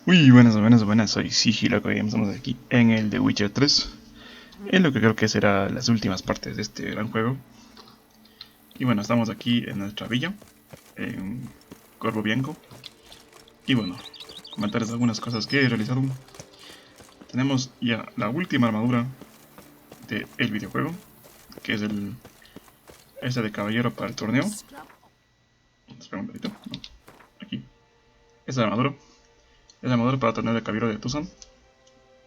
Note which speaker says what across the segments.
Speaker 1: Muy buenas, soy Sigiloco Games, estamos aquí en el de Witcher 3, en lo que creo que será las últimas partes de este gran juego. Y bueno, estamos aquí en nuestra villa, en Corvo Bianco. Y bueno, comentarles algunas cosas que he realizado. Tenemos ya la última armadura del videojuego, que es este de caballero para el torneo. Espera un poquito, no, aquí. Esta armadura es la armadura para el torneo de caballero de Tucson,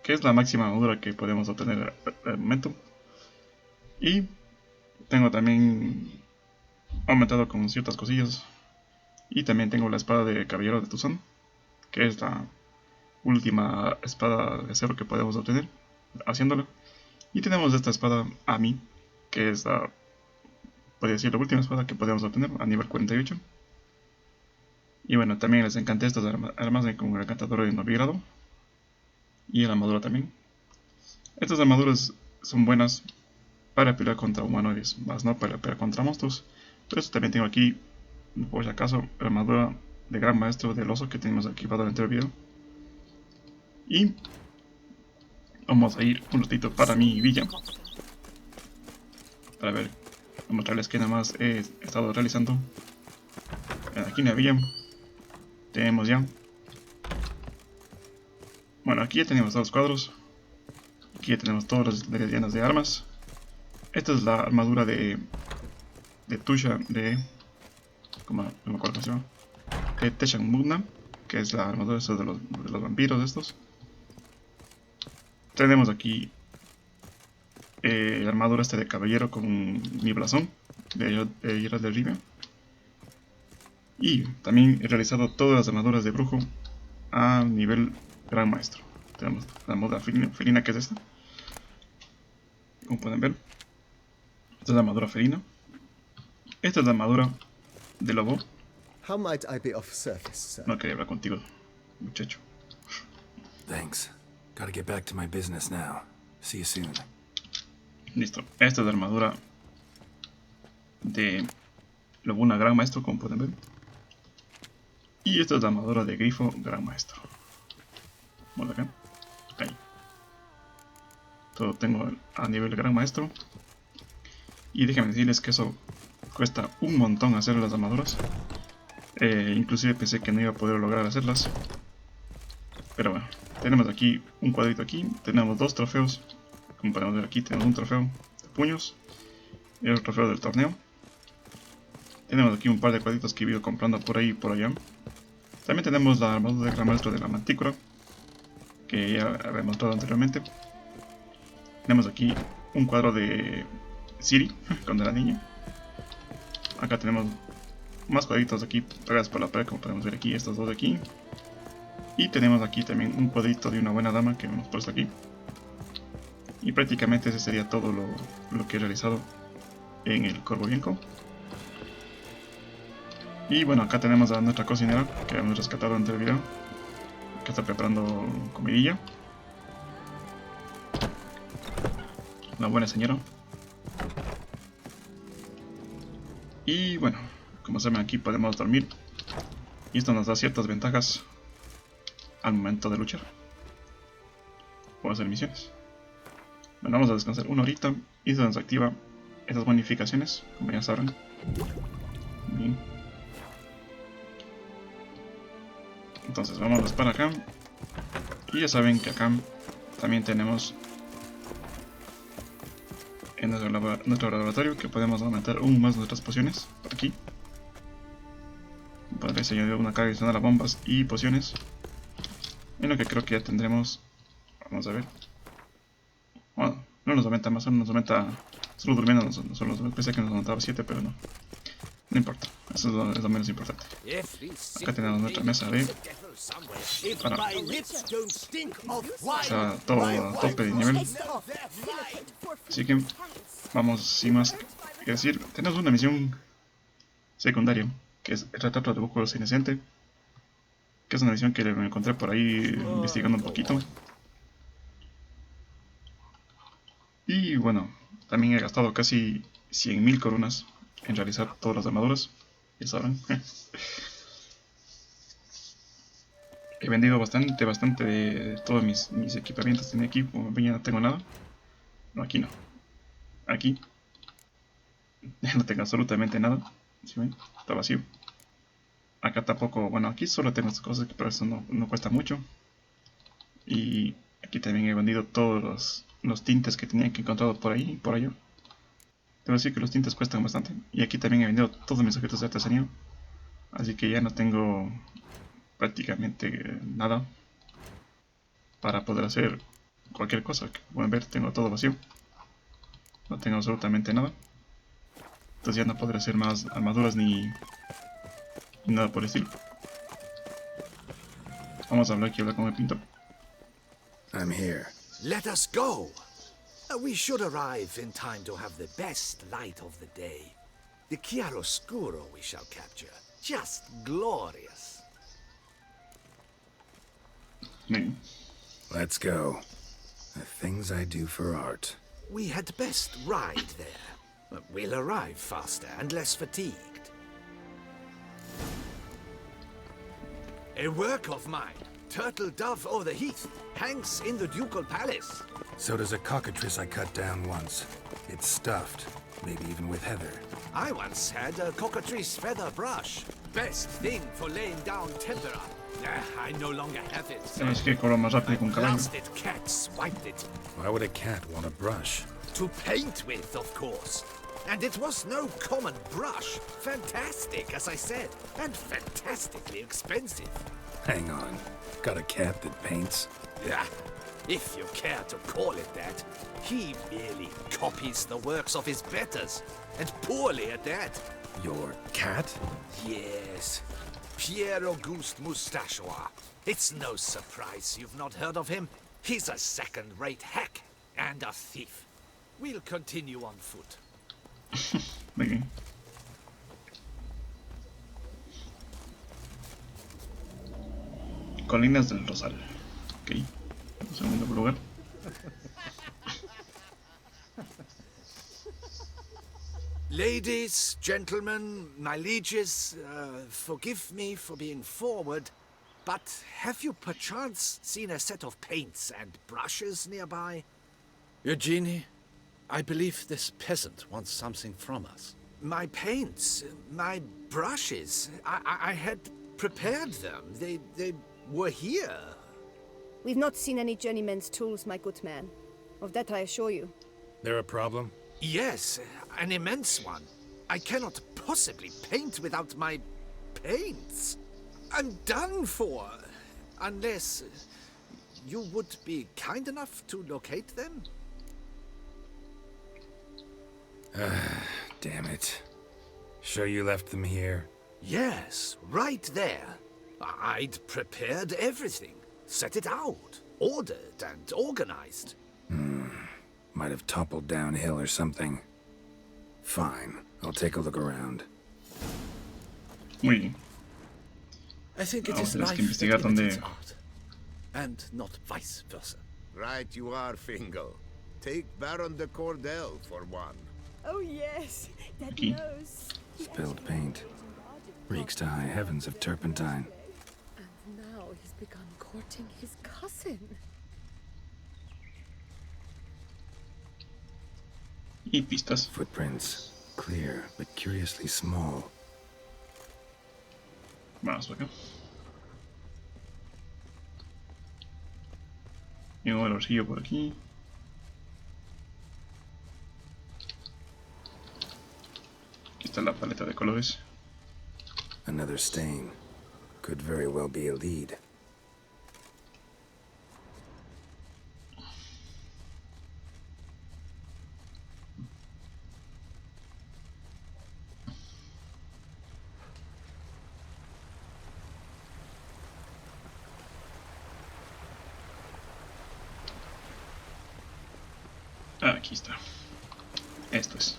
Speaker 1: que es la máxima armadura que podemos obtener al momento. Y tengo también aumentado con ciertas cosillas. Y también tengo la espada de caballero de Tucson, que es la última espada de acero que podemos obtener haciéndolo. Y tenemos esta espada Ami, que es podría decir, la última espada que podemos obtener a nivel 48. Y bueno, también les encanté estas armas con el encantador de novigrado. Y la armadura también. Estas armaduras son buenas para pelear contra humanoides, más no para pelear contra monstruos. Por eso también tengo aquí, por si acaso, la armadura de gran maestro del oso que tenemos equipado dentro del video. Y vamos a ir un ratito para mi villa, para ver, mostrarles que nada más he estado realizando. Aquí en la villa tenemos ya, bueno, aquí ya tenemos todos los cuadros, aquí ya tenemos todas las llenas de armas. Esta es la armadura de Tusha como no me acuerdo cómo se llama, de Teshan Mugna, que es la armadura de los vampiros estos. Tenemos aquí la armadura de caballero con mi blasón de Geralt de Rivia. Y también he realizado todas las armaduras de brujo a nivel gran maestro. Tenemos la armadura felina, que es esta, como pueden ver. Esta es la armadura felina. Esta es la armadura de lobo. No quería hablar contigo, muchacho.
Speaker 2: Thanks. Gotta get back to my business now. See you soon.
Speaker 1: Listo. Esta es la armadura de lobuna gran maestro, como pueden ver. Y esta es la armadura de grifo gran maestro. Vamos acá. Ahí. Todo tengo a nivel gran maestro. Y déjenme decirles que eso cuesta un montón hacer las armaduras. Inclusive pensé que no iba a poder lograr hacerlas. Pero bueno, tenemos aquí un cuadrito aquí. Tenemos dos trofeos. Como podemos ver aquí, tenemos un trofeo de puños y otro trofeo del torneo. Tenemos aquí un par de cuadritos que he ido comprando por ahí y por allá. También tenemos la armadura de gran maestro de la mantícora, que ya había mostrado anteriormente. Tenemos aquí un cuadro de Siri, cuando era niña. Acá tenemos más cuadritos aquí pegados por la pared, como podemos ver aquí, estos dos de aquí. Y tenemos aquí también un cuadrito de una buena dama que hemos puesto aquí. Y prácticamente ese sería todo lo que he realizado en el Corvo Bianco. Y bueno, acá tenemos a nuestra cocinera, que hemos rescatado antes del video, que está preparando comidilla. Una buena señora. Y bueno, como saben, aquí podemos dormir. Y esto nos da ciertas ventajas al momento de luchar o hacer misiones. Bueno, vamos a descansar una horita y se nos activa esas bonificaciones, como ya sabrán. Bien. Entonces vámonos para acá. Y ya saben que acá también tenemos en nuestro laboratorio que podemos aumentar aún más nuestras pociones. Por aquí podréis añadir una carga adicional a bombas y pociones. En lo que creo que ya tendremos. Vamos a ver. Bueno, no nos aumenta más, solo nos aumenta. Solo durmiendo pensé que nos aumentaba 7, pero no. No importa, eso es lo menos importante. Acá tenemos nuestra mesa de está todo a tope de nivel. Así que vamos sin más que decir. Tenemos una misión secundaria, que es el retrato de Bucos Inocente, que es una misión que me encontré por ahí investigando un poquito. Y bueno, también he gastado casi 100.000 coronas en realizar todas las armaduras, ya sabrán. Y vendido bastante de todos mis equipamientos. Tenía aquí, como ven, ya no tengo nada. No, aquí no. Aquí ya no tengo absolutamente nada. ¿Sí ven? Está vacío. Acá tampoco, bueno, aquí solo tengo estas cosas, pero eso no cuesta mucho. Y aquí también he vendido todos los tintes que tenía que encontrar por ahí y por allá. Debo decir que los tintes cuestan bastante. Y aquí también he vendido todos mis objetos de artesanía. Así que ya no tengo prácticamente nada para poder hacer cualquier cosa. Como pueden ver, tengo todo vacío. No tengo absolutamente nada. Entonces ya no podré hacer más armaduras ni nada por el estilo. Vamos a hablar con el pintor.
Speaker 3: I'm here.
Speaker 4: Let us go. We should arrive in time to have the best light of the day. The chiaroscuro we shall capture. Just glorious.
Speaker 1: Bien.
Speaker 3: Let's go. The things I do for art.
Speaker 4: We had best ride there. We'll arrive faster and less fatigued. A work of mine, turtle dove o'er the heath, hangs in the ducal palace.
Speaker 3: So does a cockatrice I cut down once. It's stuffed, maybe even with heather.
Speaker 4: I once had a cockatrice feather brush. Best thing for laying down tempera. I no longer have it.
Speaker 1: Es que corro más rápido con caballo.
Speaker 4: Blasted cat swiped it.
Speaker 3: Why would a cat want a brush?
Speaker 4: To paint with, of course. And it was no common brush. Fantastic, as I said, and fantastically expensive.
Speaker 3: Hang on. Got a cat that paints?
Speaker 4: Yeah, if you care to call it that. He merely copies the works of his betters, and poorly at that.
Speaker 3: Your cat?
Speaker 4: Yes, Pierre Auguste Moustachois. It's no surprise you've not heard of him. He's a second-rate hack and a thief. We'll continue on foot.
Speaker 1: Bien. Colinas del Rosal. Ok. Un segundo lugar.
Speaker 4: Ladies, gentlemen, my lieges, forgive me for being forward, but have you perchance seen a set of paints and brushes nearby?
Speaker 5: Eugenie, I believe this peasant wants something from us.
Speaker 4: My paints, my brushes, I had prepared them. They were here.
Speaker 6: We've not seen any journeyman's tools, my good man. Of that I assure you.
Speaker 3: There a problem?
Speaker 4: Yes, an immense one. I cannot possibly paint without my paints. I'm done for. Unless you would be kind enough to locate them?
Speaker 3: Damn it. Sure you left them here?
Speaker 4: Yes, right there. I'd prepared everything. Set it out. Ordered and organized.
Speaker 3: Might have toppled downhill or something. Fine. I'll take a look around.
Speaker 1: Muy bien.
Speaker 5: I think it
Speaker 1: Vamos
Speaker 5: is
Speaker 1: a tener
Speaker 5: life
Speaker 1: que investigar
Speaker 5: that imitates
Speaker 1: dónde-
Speaker 5: art, and not vice versa.
Speaker 7: Right you are, Fingal. Take Baron de Cordell for one.
Speaker 6: Oh yes, that
Speaker 1: Aquí.
Speaker 6: nose.
Speaker 3: Spilled paint. Reeks to high heavens of turpentine.
Speaker 8: And now he's begun courting his cousin.
Speaker 1: Y pistas.
Speaker 3: Footprints. Clear, but curiously small.
Speaker 1: Vamos por acá. Y un olorcillo por aquí. Aquí está la paleta de colores.
Speaker 3: Another stain. Could very well be a lead.
Speaker 1: Ah, aquí está. Esto es.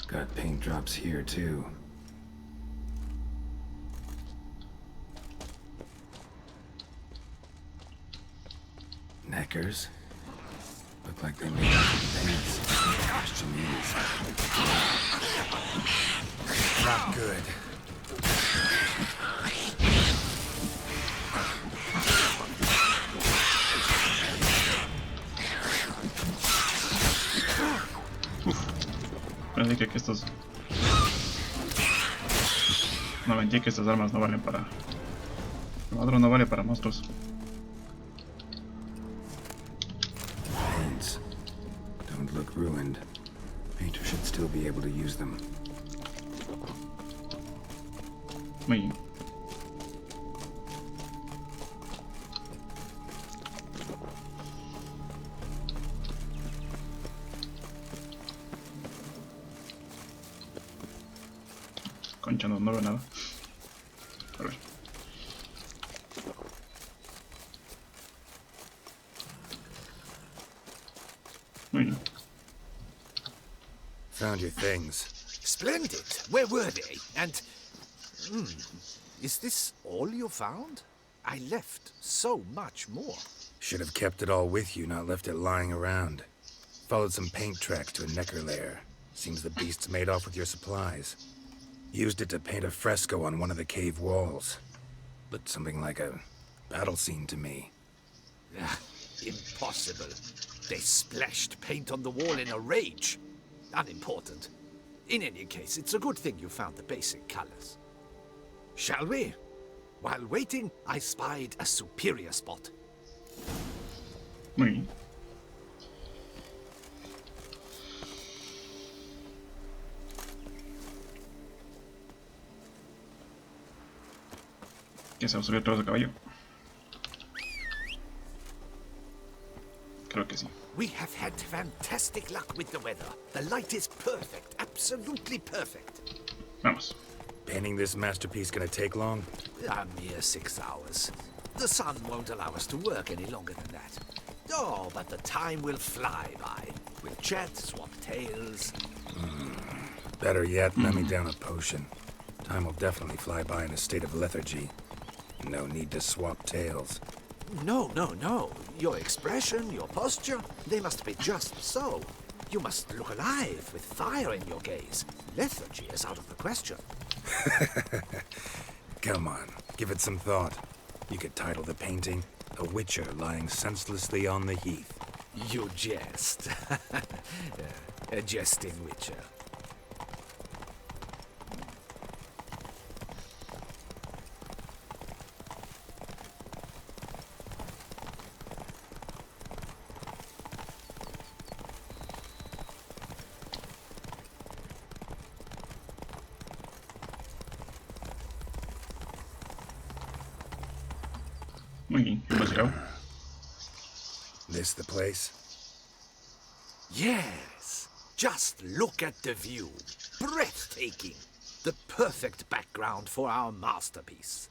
Speaker 3: Got paint drops here too. Neckers. Look like they made out of pants. Question is, Not good.
Speaker 1: Pensé que estos... No, mentí que estas armas no valen para... El maduro no vale para monstruos.
Speaker 3: Paints. Don't look ruined. Painter should still be able to use them.
Speaker 1: Muy bien. Concha, no veo nada. A ver. Muy bien.
Speaker 3: Found your things.
Speaker 4: Splendid. Where were they? And... is this all you found? I left so much more.
Speaker 3: Should have kept it all with you, not left it lying around. Followed some paint tracks to a necker lair. Seems the beast's made off with your supplies. Used it to paint a fresco on one of the cave walls. Looked something like a battle scene to me.
Speaker 4: Impossible. They splashed paint on the wall in a rage. Unimportant. In any case, it's a good thing you found the basic colors. Shall we? While waiting, I spied a superior spot.
Speaker 1: Muy bien. ¿Que se va a subir todo de caballo? Creo que sí.
Speaker 4: We have had fantastic luck with the weather. The light is perfect, absolutely perfect.
Speaker 1: Vamos.
Speaker 3: Painting this masterpiece gonna take long?
Speaker 4: A mere 6 hours. The sun won't allow us to work any longer than that. Oh, but the time will fly by. We'll chat, swap tales.
Speaker 3: Better yet, let me down a potion. Time will definitely fly by in a state of lethargy. No need to swap tales.
Speaker 4: No. Your expression, your posture, they must be just so. You must look alive with fire in your gaze. Lethargy is out of the question.
Speaker 3: Come on, give it some thought. You could title the painting, A Witcher Lying Senselessly on the Heath.
Speaker 4: You jest. A jesting witcher.
Speaker 1: Muy bien. Let's go.
Speaker 3: This the place?
Speaker 4: Yes. Just look at the view. Breathtaking. The perfect background for our masterpiece.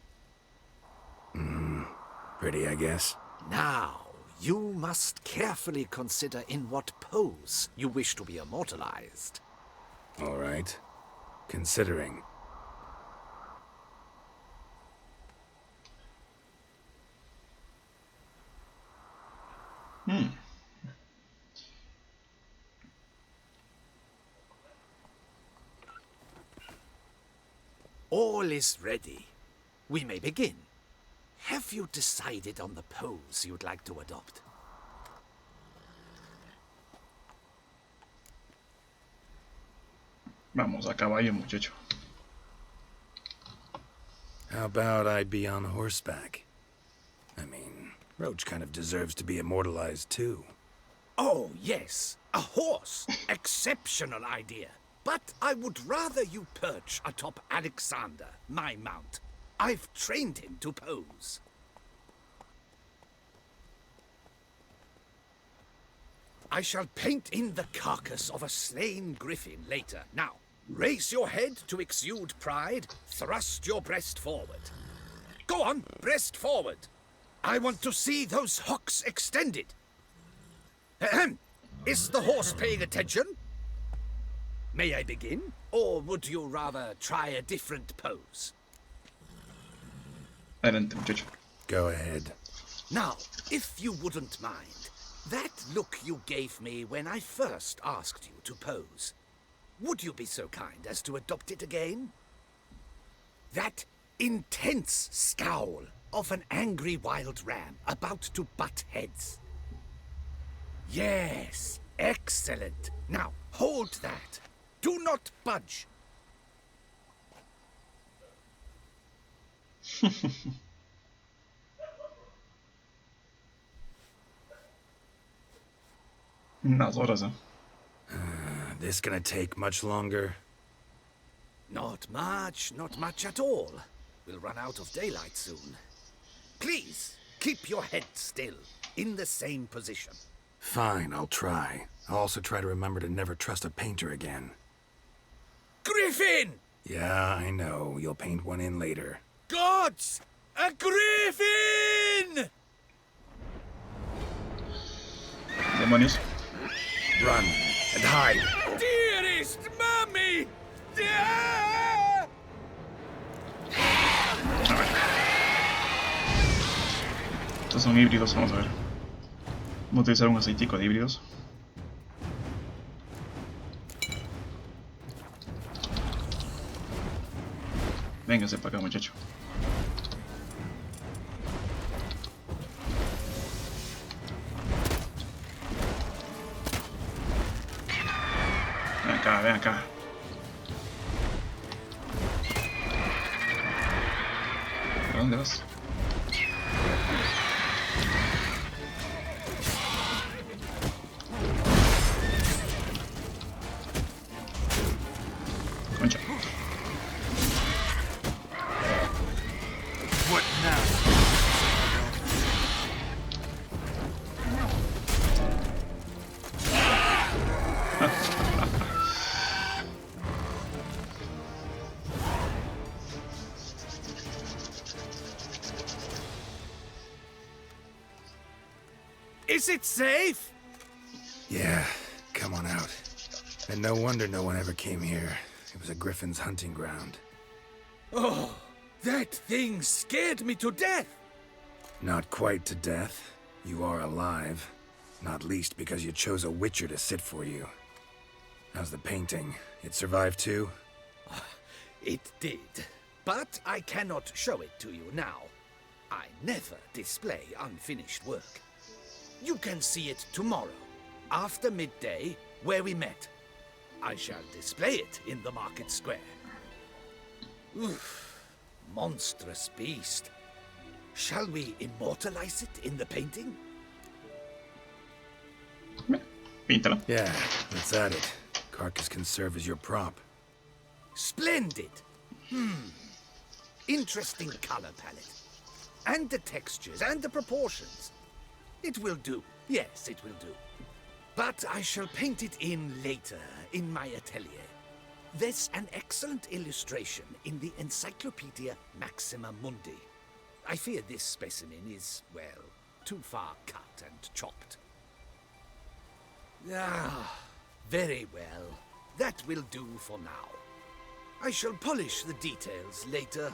Speaker 3: Pretty, I guess.
Speaker 4: Now, you must carefully consider in what pose you wish to be immortalized.
Speaker 3: All right. Considering.
Speaker 4: All is ready. We may begin. Have you decided on the pose you'd like to adopt?
Speaker 1: Vamos a caballo, muchacho.
Speaker 3: How about I be on horseback? I mean, Roach kind of deserves to be immortalized too.
Speaker 4: Oh, yes. A horse. Exceptional idea. But I would rather you perch atop Alexander, my mount. I've trained him to pose. I shall paint in the carcass of a slain griffin later. Now, raise your head to exude pride. Thrust your breast forward. Go on, breast forward. I want to see those hocks extended. Ahem. Is the horse paying attention? May I begin? Or would you rather try a different pose?
Speaker 1: Adelante, muchacho.
Speaker 3: Go ahead.
Speaker 4: Now, if you wouldn't mind, that look you gave me when I first asked you to pose. Would you be so kind as to adopt it again? That intense scowl of an angry wild ram about to butt heads. Yes, excellent. Now, hold that. Do not budge.
Speaker 1: Unas horas, ¿eh?
Speaker 3: This gonna take much longer?
Speaker 4: Not much at all. We'll run out of daylight soon. Please, keep your head still, in the same position.
Speaker 3: Fine, I'll try. I'll also try to remember to never trust a painter again.
Speaker 4: Griffin!
Speaker 3: Yeah, I know. You'll paint one in later.
Speaker 4: Gods! A griffin!
Speaker 1: Demonios.
Speaker 3: Run and hide.
Speaker 4: Dearest mommy! Ah!
Speaker 1: A ver. Estos son híbridos, vamos a ver. Vamos a utilizar un aceitico de híbridos. Véngase para acá, muchacho. Ven acá. ¿Para dónde vas? Concha.
Speaker 3: What now?
Speaker 4: Is it safe?
Speaker 3: Yeah, come on out. And no wonder no one ever came here. It was a griffin's hunting ground.
Speaker 4: Oh, that thing scared me to death.
Speaker 3: Not quite to death. You are alive. Not least because you chose a witcher to sit for you. How's the painting? It survived too?
Speaker 4: It did. But I cannot show it to you now. I never display unfinished work. You can see it tomorrow, after midday, where we met. I shall display it in the market square. Oof, monstrous beast. Shall we immortalize it in the painting?
Speaker 1: Píntalo.
Speaker 3: Yeah, let's add it. Carcass can serve as your prop.
Speaker 4: Splendid. Interesting color palette. And the textures and the proportions. It will do. Yes, it will do. But I shall paint it in later, in my atelier. There's an excellent illustration in the Encyclopedia Maxima Mundi. I fear this specimen is, well, too far cut and chopped. Ah, very well. That will do for now. I shall polish the details later.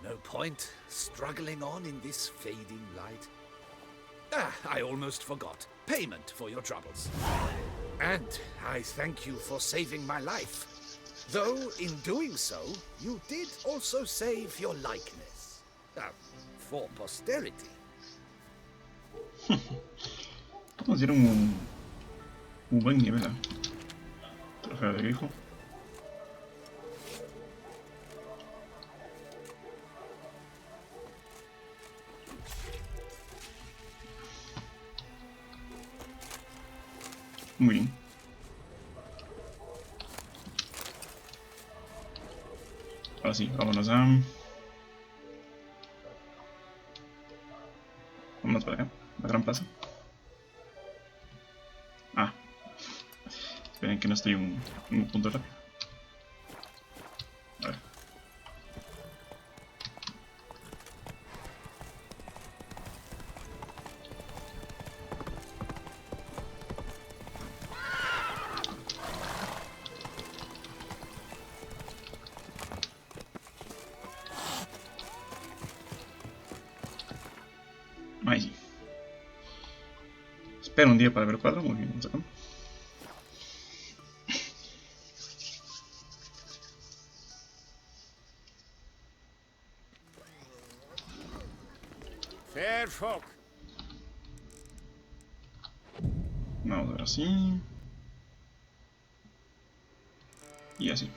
Speaker 4: No point struggling on in this fading light. Ah, I almost forgot. Payment for your troubles. And I thank you for saving my life. Though, in doing so, you did also save your likeness. For posterity.
Speaker 1: Nos dieron un buen nivel, ¿eh? Trofeo de grifo. Muy bien. Ahora sí, vámonos vámonos para acá, la gran plaza. Ah. Esperen que no estoy en un punto rápido. A ver. Ahí sí. Espera un día para ver el cuadro. Muy bien, vamos acá.
Speaker 7: Fair folk.
Speaker 1: Vamos a ver así. Y así.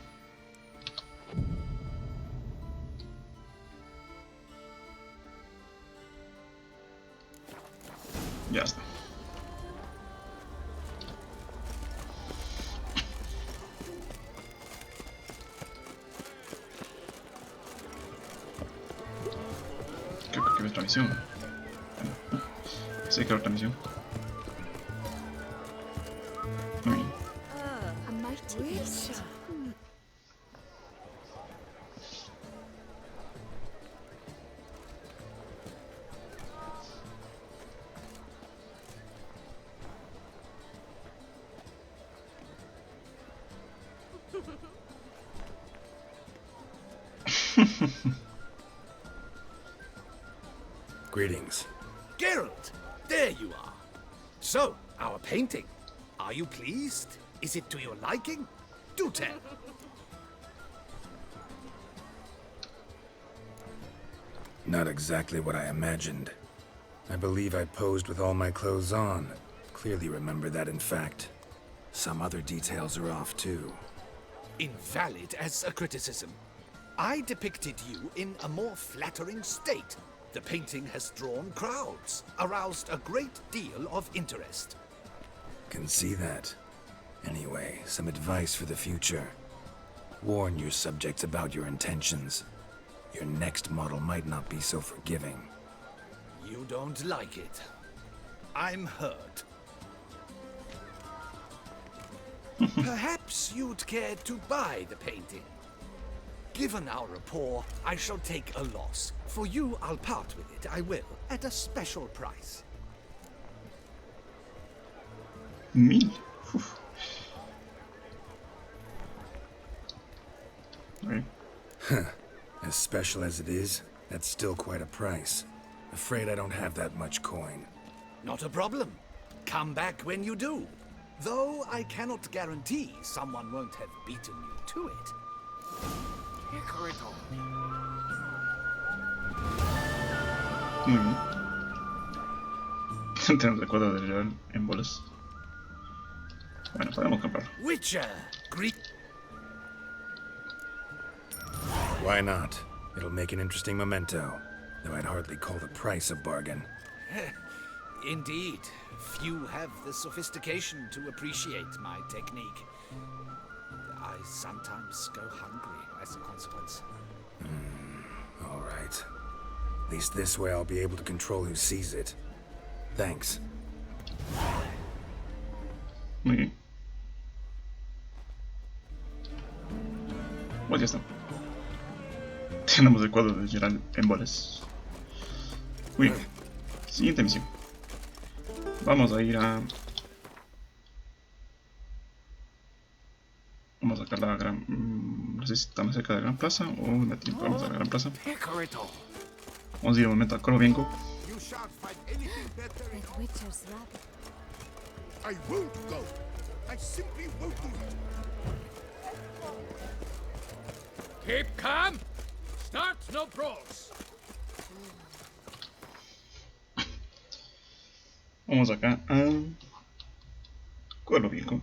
Speaker 1: Ya está. Creo que es otra misión. Sí, que otra misión. Muy bien.
Speaker 8: A mighty beast.
Speaker 3: Greetings.
Speaker 4: Geralt, there you are. So, our painting. Are you pleased? Is it to your liking? Do tell.
Speaker 3: Not exactly what I imagined. I believe I posed with all my clothes on. Clearly remember that, in fact. Some other details are off, too.
Speaker 4: Invalid as a criticism. I depicted you in a more flattering state. The painting has drawn crowds, aroused a great deal of interest.
Speaker 3: Can see that. Anyway, some advice for the future. Warn your subjects about your intentions. Your next model might not be so forgiving.
Speaker 4: You don't like it. I'm hurt. Perhaps you'd care to buy the painting. Given our rapport, I shall take a loss. For you, I'll part with it, I will, at a special price.
Speaker 1: 1000. Uf. Okay.
Speaker 3: As special as it is, that's still quite a price. Afraid I don't have that much coin.
Speaker 4: Not a problem. Come back when you do. Though I cannot guarantee someone won't have beaten you to it.
Speaker 1: Muy bien. Tenemos el cuadro de general en bolas. Bueno, podemos comprarlo.
Speaker 4: Witcher, Greek.
Speaker 3: Why not? It'll make an interesting memento, though I'd hardly call the price a bargain.
Speaker 4: Indeed, few have the sophistication to appreciate my technique. I sometimes go hungry as a consequence.
Speaker 3: All right. At least this way I'll be able to control who sees it. Thanks.
Speaker 1: Muy bien. Pues ya está. Tenemos el cuadro de general en bolas. Muy bien. Siguiente misión. Vamos a ir a... Vamos a sacar la gran... No sé si está más cerca de la gran plaza o la tiempo. Vamos a la gran plaza. Vamos a ir un momento a Corobienco.
Speaker 7: You shan't find anything better.
Speaker 8: That witcher's rabbit.
Speaker 7: I won't go. I simply won't do it.
Speaker 5: Keep calm. Start no brawls.
Speaker 1: Vamos acá a... Corobienco.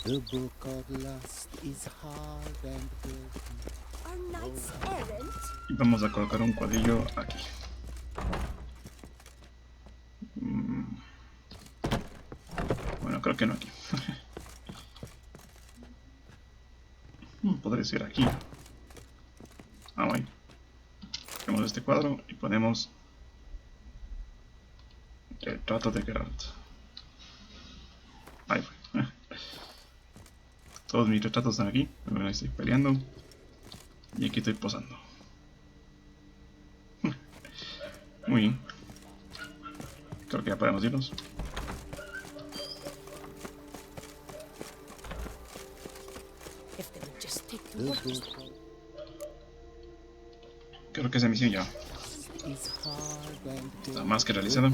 Speaker 9: The book of lust is hard and good.
Speaker 8: Are knights errant?
Speaker 1: Y vamos a colocar un cuadrillo aquí. Bueno, creo que no aquí. Podría ser aquí. Ah, bueno. Tenemos este cuadro y ponemos el retrato de Geralt. Ahí fue. Todos mis retratos están aquí. Bueno, estoy peleando. Y aquí estoy posando. Muy bien. Creo que ya podemos irnos.
Speaker 8: If they would just take the worst.
Speaker 1: Creo que esa misión ya está más que realizada.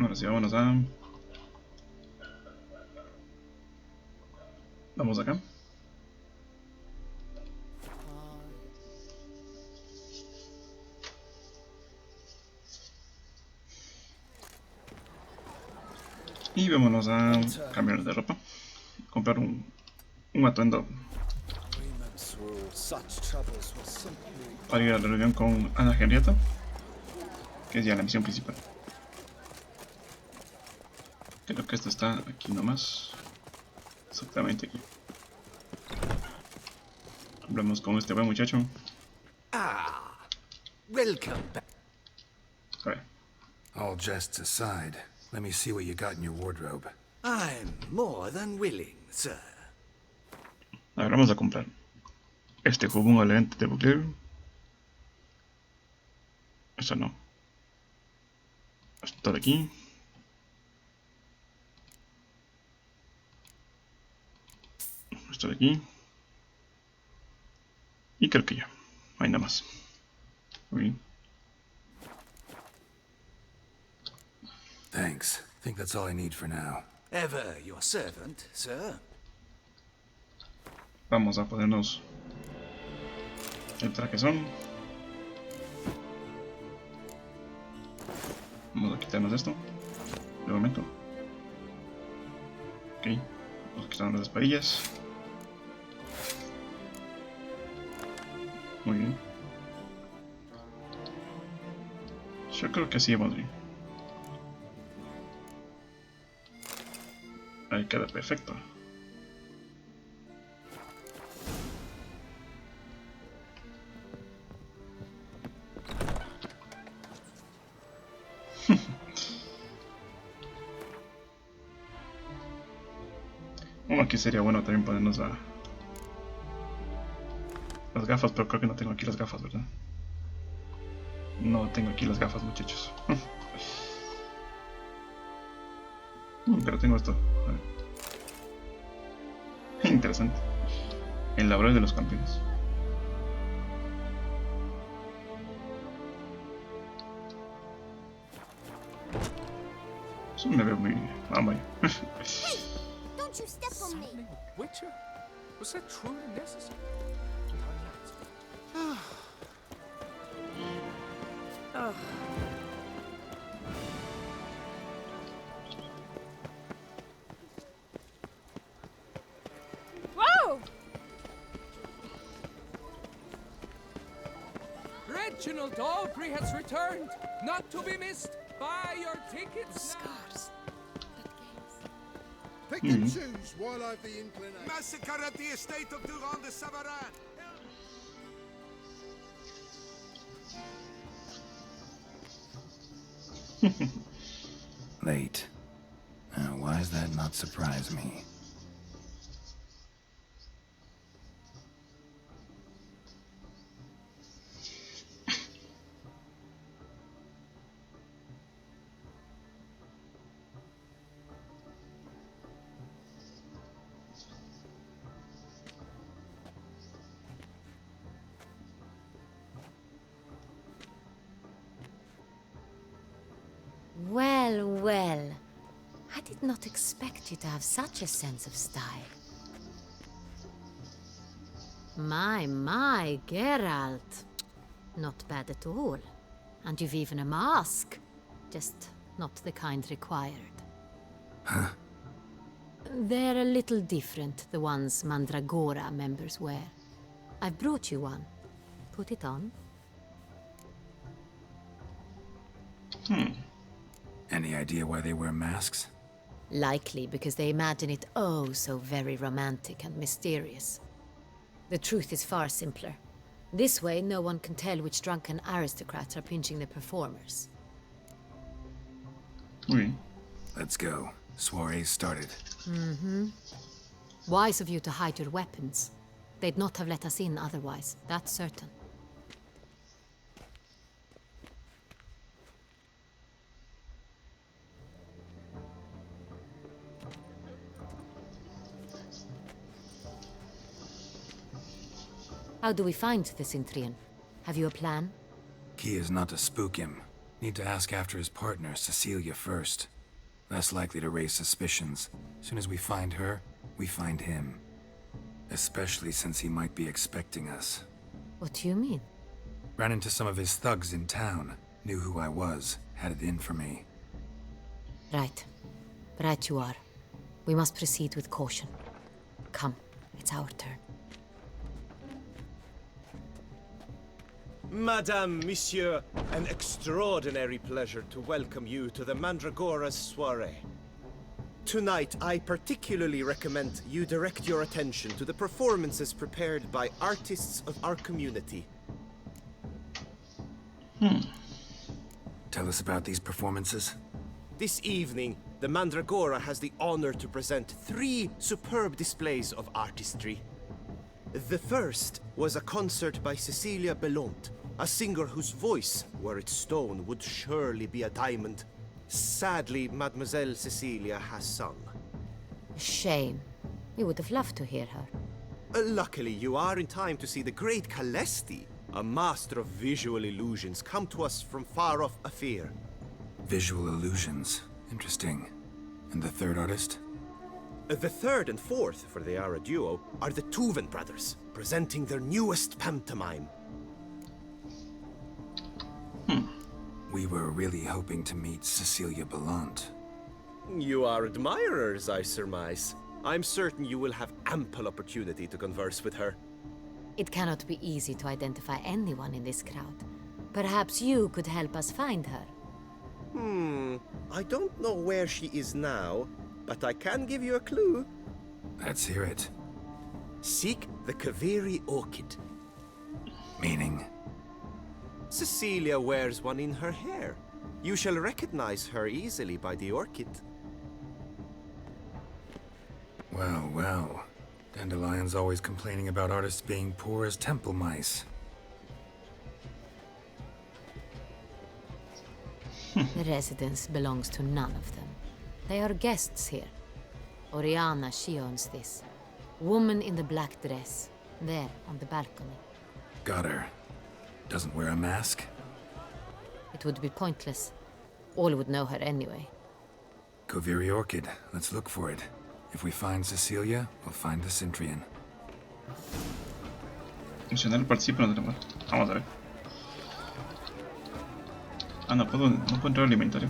Speaker 1: Ahora sí, vámonos a... Vamos acá. Y vámonos a cambiar de ropa. Comprar un atuendo para ir a la reunión con Ana Henrietta, que es ya la misión principal. Creo que esto está aquí nomás. Exactamente aquí. Hablamos con este buen muchacho.
Speaker 4: Ah, welcome back.
Speaker 1: A ver.
Speaker 3: All jests aside, let me see what you got in your wardrobe.
Speaker 4: I'm more than willing, sir.
Speaker 1: A ver, vamos a comprar este jubón elegante de buclero. Eso no. Esto de aquí. Esto de aquí. Y creo que ya. No hay nada más. Muy bien.
Speaker 3: Thanks. I think that's all I need for now.
Speaker 4: Ever your servant, sir.
Speaker 1: Vamos a ponernos el trajezón. Vamos a quitarnos esto. De momento. Ok. Vamos a quitarnos las esparillas. Muy bien. Yo creo que así vamos bien. Ahí queda perfecto. Bueno, aquí sería bueno también ponernos las gafas, pero creo que no tengo aquí las gafas, ¿verdad? No tengo aquí las gafas, muchachos. Pero tengo esto. A ver. Interesante. El laboratorio de los campeones. Eso me veo muy... vaya.
Speaker 6: Don't you step on me!
Speaker 5: Witcher? Was that truly necessary?
Speaker 8: Whoa!
Speaker 10: Reginald Aubrey has returned, not to be missed. Buy your tickets now.
Speaker 8: Scars.
Speaker 7: Pick and choose while I've the inclination.
Speaker 4: Massacre at the estate of Durand de Savarin.
Speaker 3: Late. Now, why does that not surprise me?
Speaker 11: Well, well. I did not expect you to have such a sense of style. My, Geralt. Not bad at all. And you've even a mask. Just not the kind required.
Speaker 3: Huh?
Speaker 11: They're a little different, the ones Mandragora members wear. I've brought you one. Put it on.
Speaker 3: Any idea why they wear masks?
Speaker 11: Likely because they imagine it oh so very romantic and mysterious. The truth is far simpler. This way, no one can tell which drunken aristocrats are pinching the performers.
Speaker 1: Oui.
Speaker 3: Let's go. Soiree's started.
Speaker 11: Wise of you to hide your weapons. They'd not have let us in otherwise, that's certain. How do we find the Cintrian? Have you a plan?
Speaker 3: Key is not to spook him. Need to ask after his partner, Cecilia, first. Less likely to raise suspicions. As soon as we find her, we find him. Especially since he might be expecting us.
Speaker 11: What do you mean?
Speaker 3: Ran into some of his thugs in town. Knew who I was. Had it in for me.
Speaker 11: Right. Right you are. We must proceed with caution. Come, it's our turn.
Speaker 12: Madame, Monsieur, an extraordinary pleasure to welcome you to the Mandragora's soiree. Tonight, I particularly recommend you direct your attention to the performances prepared by artists of our community.
Speaker 3: Tell us about these performances.
Speaker 12: This evening, the Mandragora has the honor to present 3 superb displays of artistry. The first was a concert by Cecilia Belont, a singer whose voice, were it stone, would surely be a diamond. Sadly, Mademoiselle Cecilia has sung.
Speaker 11: Shame. We would have loved to hear her.
Speaker 12: Luckily, you are in time to see the great Calesti, a master of visual illusions, come to us from far off Afir.
Speaker 3: Visual illusions. Interesting. And the third artist?
Speaker 12: The third and fourth, for they are a duo, are the Tuven brothers, presenting their newest pantomime.
Speaker 3: We were really hoping to meet Cecilia Belont.
Speaker 12: You are admirers, I surmise. I'm certain you will have ample opportunity to converse with her.
Speaker 11: It cannot be easy to identify anyone in this crowd. Perhaps you could help us find her.
Speaker 12: I don't know where she is now, but I can give you a clue.
Speaker 3: Let's hear it.
Speaker 12: Seek the Kaveri orchid.
Speaker 3: Meaning?
Speaker 12: Cecilia wears one in her hair. You shall recognize her easily by the orchid.
Speaker 3: Well, well. Dandelion's always complaining about artists being poor as temple mice.
Speaker 11: The residence belongs to none of them. They are guests here. Oriana, she owns this. Woman in the black dress. There, on the balcony.
Speaker 3: Got her. Doesn't wear a mask?
Speaker 11: It would be pointless. All would know her anyway.
Speaker 3: Kaveri Orchid. Let's look for it. If we find Cecilia, we'll find the Centrian.
Speaker 1: Misionario participa en otra. Vamos a ver. Ah, no puedo, no encuentro el inventario.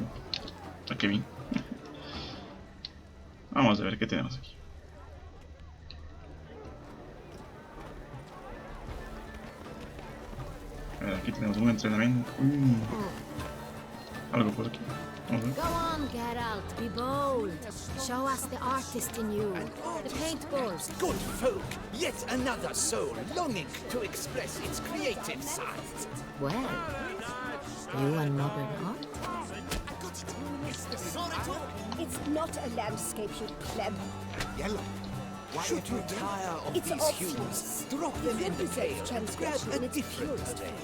Speaker 1: Ah, qué bien. Vamos a ver qué tenemos aquí. A ver, aquí tenemos un entrenamiento. Algo por aquí. Vamos a ver.
Speaker 11: Go on, Geralt, be bold. Show us the artist in you. The paintballs.
Speaker 4: Good folk, yet another soul longing to express its creative side.
Speaker 11: Well, you and modern art?
Speaker 6: It's not a landscape, you pleb.
Speaker 4: Yellow. Should you tire of these hues, drop them in the tail and grab a different array.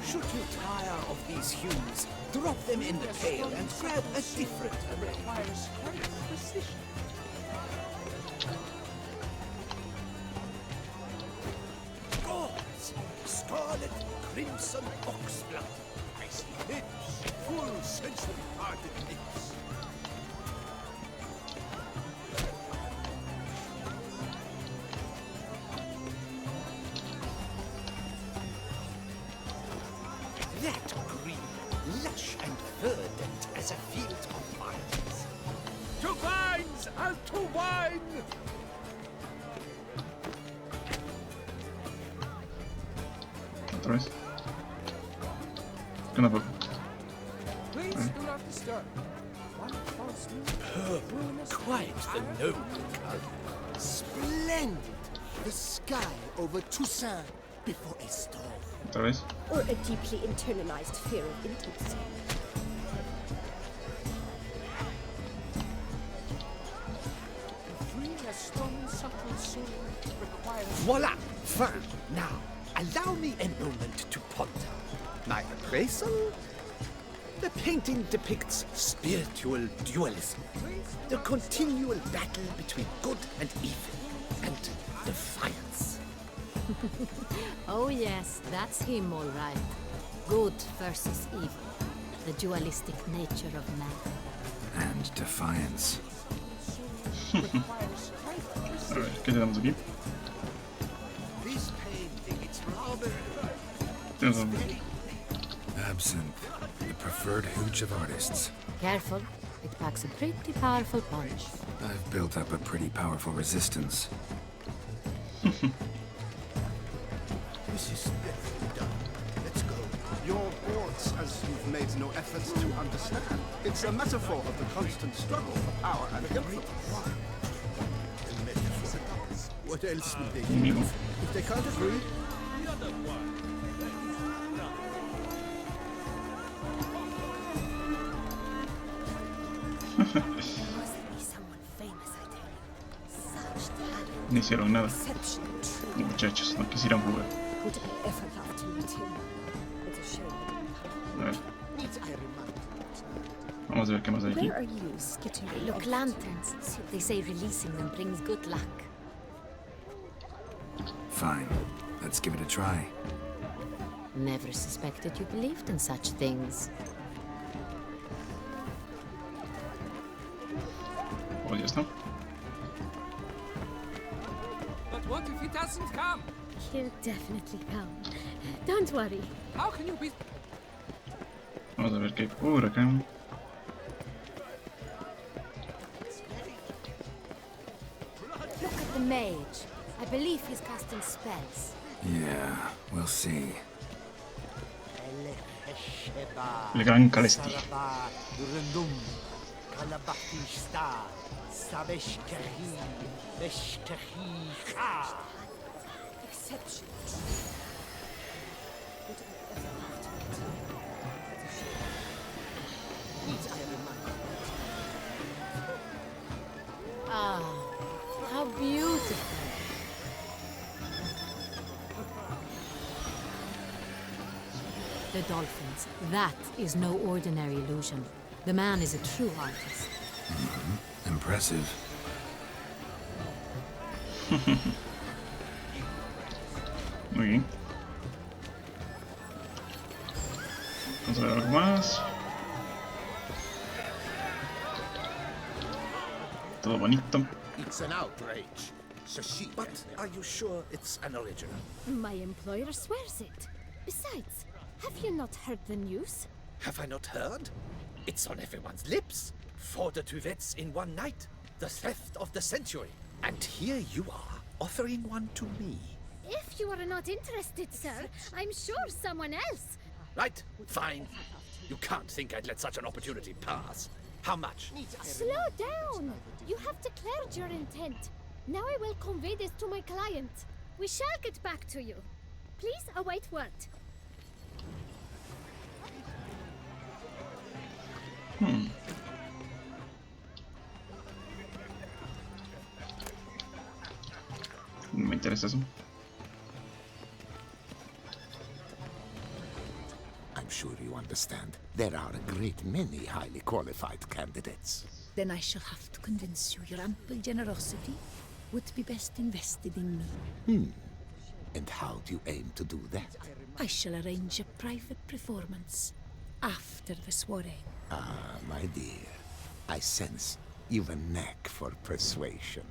Speaker 4: Should you tire of these hues, drop them in the tail and grab a different array.
Speaker 10: Requires great precision.
Speaker 4: Gauze, scarlet, crimson oxblood, icy lips, full sensory parted lips. That green, lush and verdant as a field of vines.
Speaker 10: To vines and to wine!
Speaker 1: Otra vez. ¿Qué onda, Paco?
Speaker 10: Please do not disturb. One false move.
Speaker 4: Quite the noble color.
Speaker 9: Splendid! The sky over Toussaint before a storm.
Speaker 1: Otra vez.
Speaker 6: Or a deeply internalized fear of intimacy.
Speaker 10: To free a strong, subtle soul requires...
Speaker 4: Voila! Fine. Now, allow me a moment to ponder. My appraisal? The painting depicts spiritual dualism. The continual battle between good and evil. And defiance.
Speaker 11: Oh yes, that's him all right. Good versus evil. The dualistic nature of man.
Speaker 3: And defiance.
Speaker 1: A ver, ¿qué tenemos aquí?
Speaker 9: This painting, it's rather...
Speaker 3: Absinthe, the preferred hooch of artists.
Speaker 11: Careful, it packs a pretty powerful punch.
Speaker 3: I've built up a pretty powerful resistance.
Speaker 9: This is definitely done. Let's go.
Speaker 13: Your boards, as you've made no efforts to understand. It's a metaphor of the constant struggle for power and influence.
Speaker 9: What else would they
Speaker 1: Amigo.
Speaker 9: do? If they can't agree,
Speaker 1: No hicieron nada. Muchachos, no quisieran jugar. A ver. Vamos a ver qué más hay aquí.
Speaker 11: Where are you skittering? Look, lanterns. They say releasing them brings good luck.
Speaker 3: Fine. Let's give it a try.
Speaker 11: Never suspected you believed in such things.
Speaker 1: Oh, ya está.
Speaker 10: But what if he doesn't come?
Speaker 8: He'll definitely come. Don't worry.
Speaker 10: How can you be...
Speaker 1: Vamos a ver qué hay por acá.
Speaker 11: Look at the mage. I believe he's casting spells.
Speaker 3: Yeah, we'll see.
Speaker 1: El gran Calesti.
Speaker 11: Ah, how beautiful. The dolphins. That is no ordinary illusion. The man is a true artist.
Speaker 3: Impressive.
Speaker 1: Muy bien. Vamos a ver algo más. Todo bonito.
Speaker 7: It's an outrage. Cecilia.
Speaker 4: But are you sure it's an original?
Speaker 8: My employer swears it. Besides, have you not heard the news?
Speaker 4: Have I not heard? It's on everyone's lips. 4 duets in one night. The theft of the century. And here you are, offering one to me.
Speaker 8: If you are not interested, sir, I'm sure someone else.
Speaker 4: Right, fine. You can't think I'd let such an opportunity pass. How much?
Speaker 8: Slow down. You have declared your intent. Now I will convey this to my client. We shall get back to you. Please await word.
Speaker 1: No me interesa eso.
Speaker 7: I'm sure you understand. There are a great many highly qualified candidates.
Speaker 14: Then I shall have to convince you your ample generosity would be best invested in me.
Speaker 7: And how do you aim to do that?
Speaker 14: I shall arrange a private performance after the soiree.
Speaker 7: Ah, my dear. I sense you've a knack for persuasion.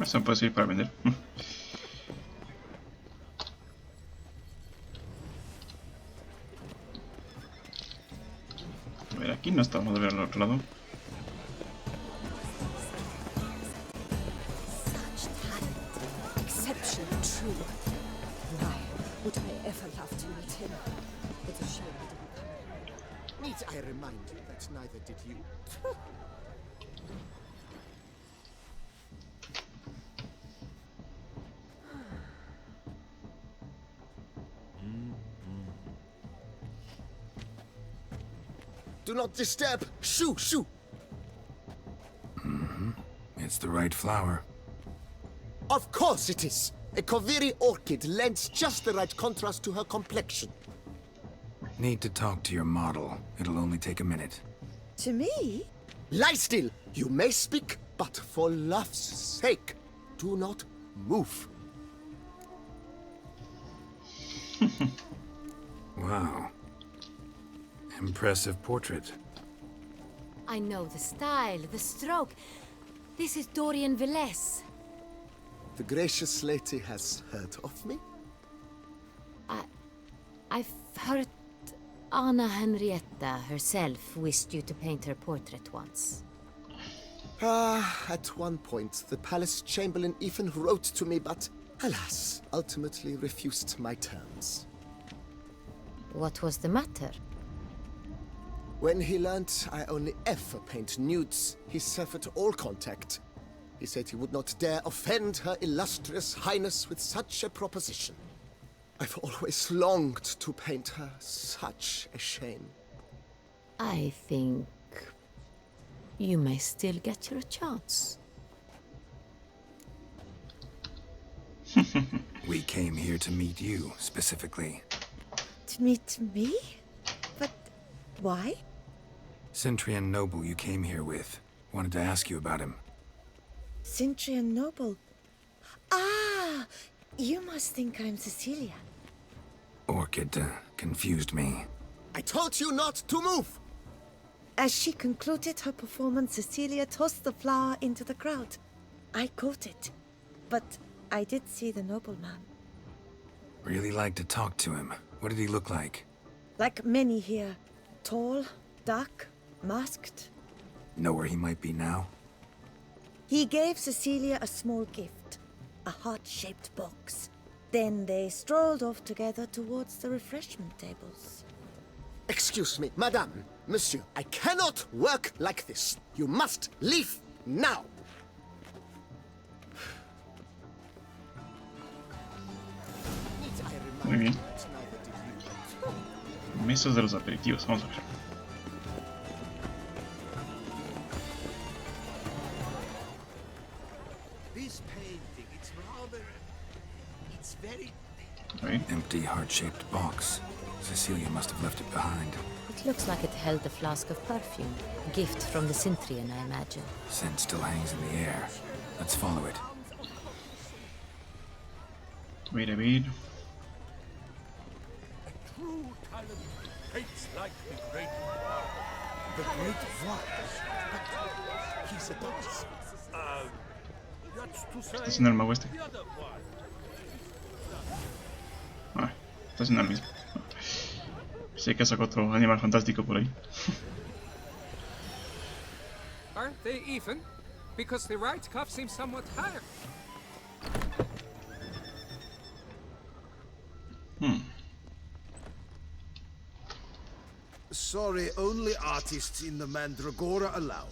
Speaker 1: Eso puede servir para vender. A ver, aquí no estamos a ver al otro lado.
Speaker 6: Exceptional, true. Why would I ever love to meet him? It's a shame he didn't come.
Speaker 9: need I remind you that neither did you?
Speaker 7: Do not disturb! Shoo! Shoo!
Speaker 3: It's the right flower.
Speaker 7: Of course it is! A Kaviri orchid lends just the right contrast to her complexion.
Speaker 3: Need to talk to your model. It'll only take a minute.
Speaker 9: To me? Lie still! You may speak, but for love's sake, do not move.
Speaker 3: Wow. Impressive portrait.
Speaker 11: I know the style, the stroke. This is Dorian Velez.
Speaker 9: The gracious lady has heard of me?
Speaker 11: I've heard Anna Henrietta herself wished you to paint her portrait once.
Speaker 9: At one point, the palace chamberlain even wrote to me, but alas, ultimately refused my terms.
Speaker 11: What was the matter?
Speaker 9: When he learnt I only ever paint nudes, he severed all contact. He said he would not dare offend her illustrious highness with such a proposition. I've always longed to paint her. Such a shame.
Speaker 11: I think you may still get your chance.
Speaker 3: We came here to meet you, specifically.
Speaker 14: To meet me? But why?
Speaker 3: Centrian Noble you came here with. Wanted to ask you about him.
Speaker 14: Centrian Noble. Ah! You must think I'm Cecilia.
Speaker 3: Orchid confused me.
Speaker 9: I told you not to move!
Speaker 14: As she concluded her performance, Cecilia tossed the flower into the crowd. I caught it, but I did see the nobleman.
Speaker 3: Really like to talk to him. What did he look like?
Speaker 14: Like many here. Tall, dark, masked.
Speaker 3: Know where he might be now?
Speaker 14: He gave Cecilia a small gift, a heart-shaped box. Then they strolled off together towards the refreshment tables.
Speaker 9: Excuse me, madame, monsieur, I cannot work like this. You must leave now.
Speaker 1: Muy bien. Mesas de los aperitivos, vamos a ver.
Speaker 4: This painting, it's rather... It's very...
Speaker 3: Empty heart-shaped box. Cecilia must have left it behind.
Speaker 11: It looks like it held a flask of perfume. A gift from the Cintrian, I imagine.
Speaker 3: Scent still hangs in the air. Let's follow it.
Speaker 1: Wait a minute.
Speaker 15: True talent hates like the great.
Speaker 9: The great what? But he's a boss.
Speaker 15: That's to say,
Speaker 1: Está haciendo el mago este.
Speaker 15: the other one.
Speaker 1: Ah, está haciendo el mismo. Sé que sacó otro animal fantástico por ahí.
Speaker 10: Aren't they even? Because the right cuff seems somewhat higher.
Speaker 13: Sorry, only artists in the Mandragora allowed.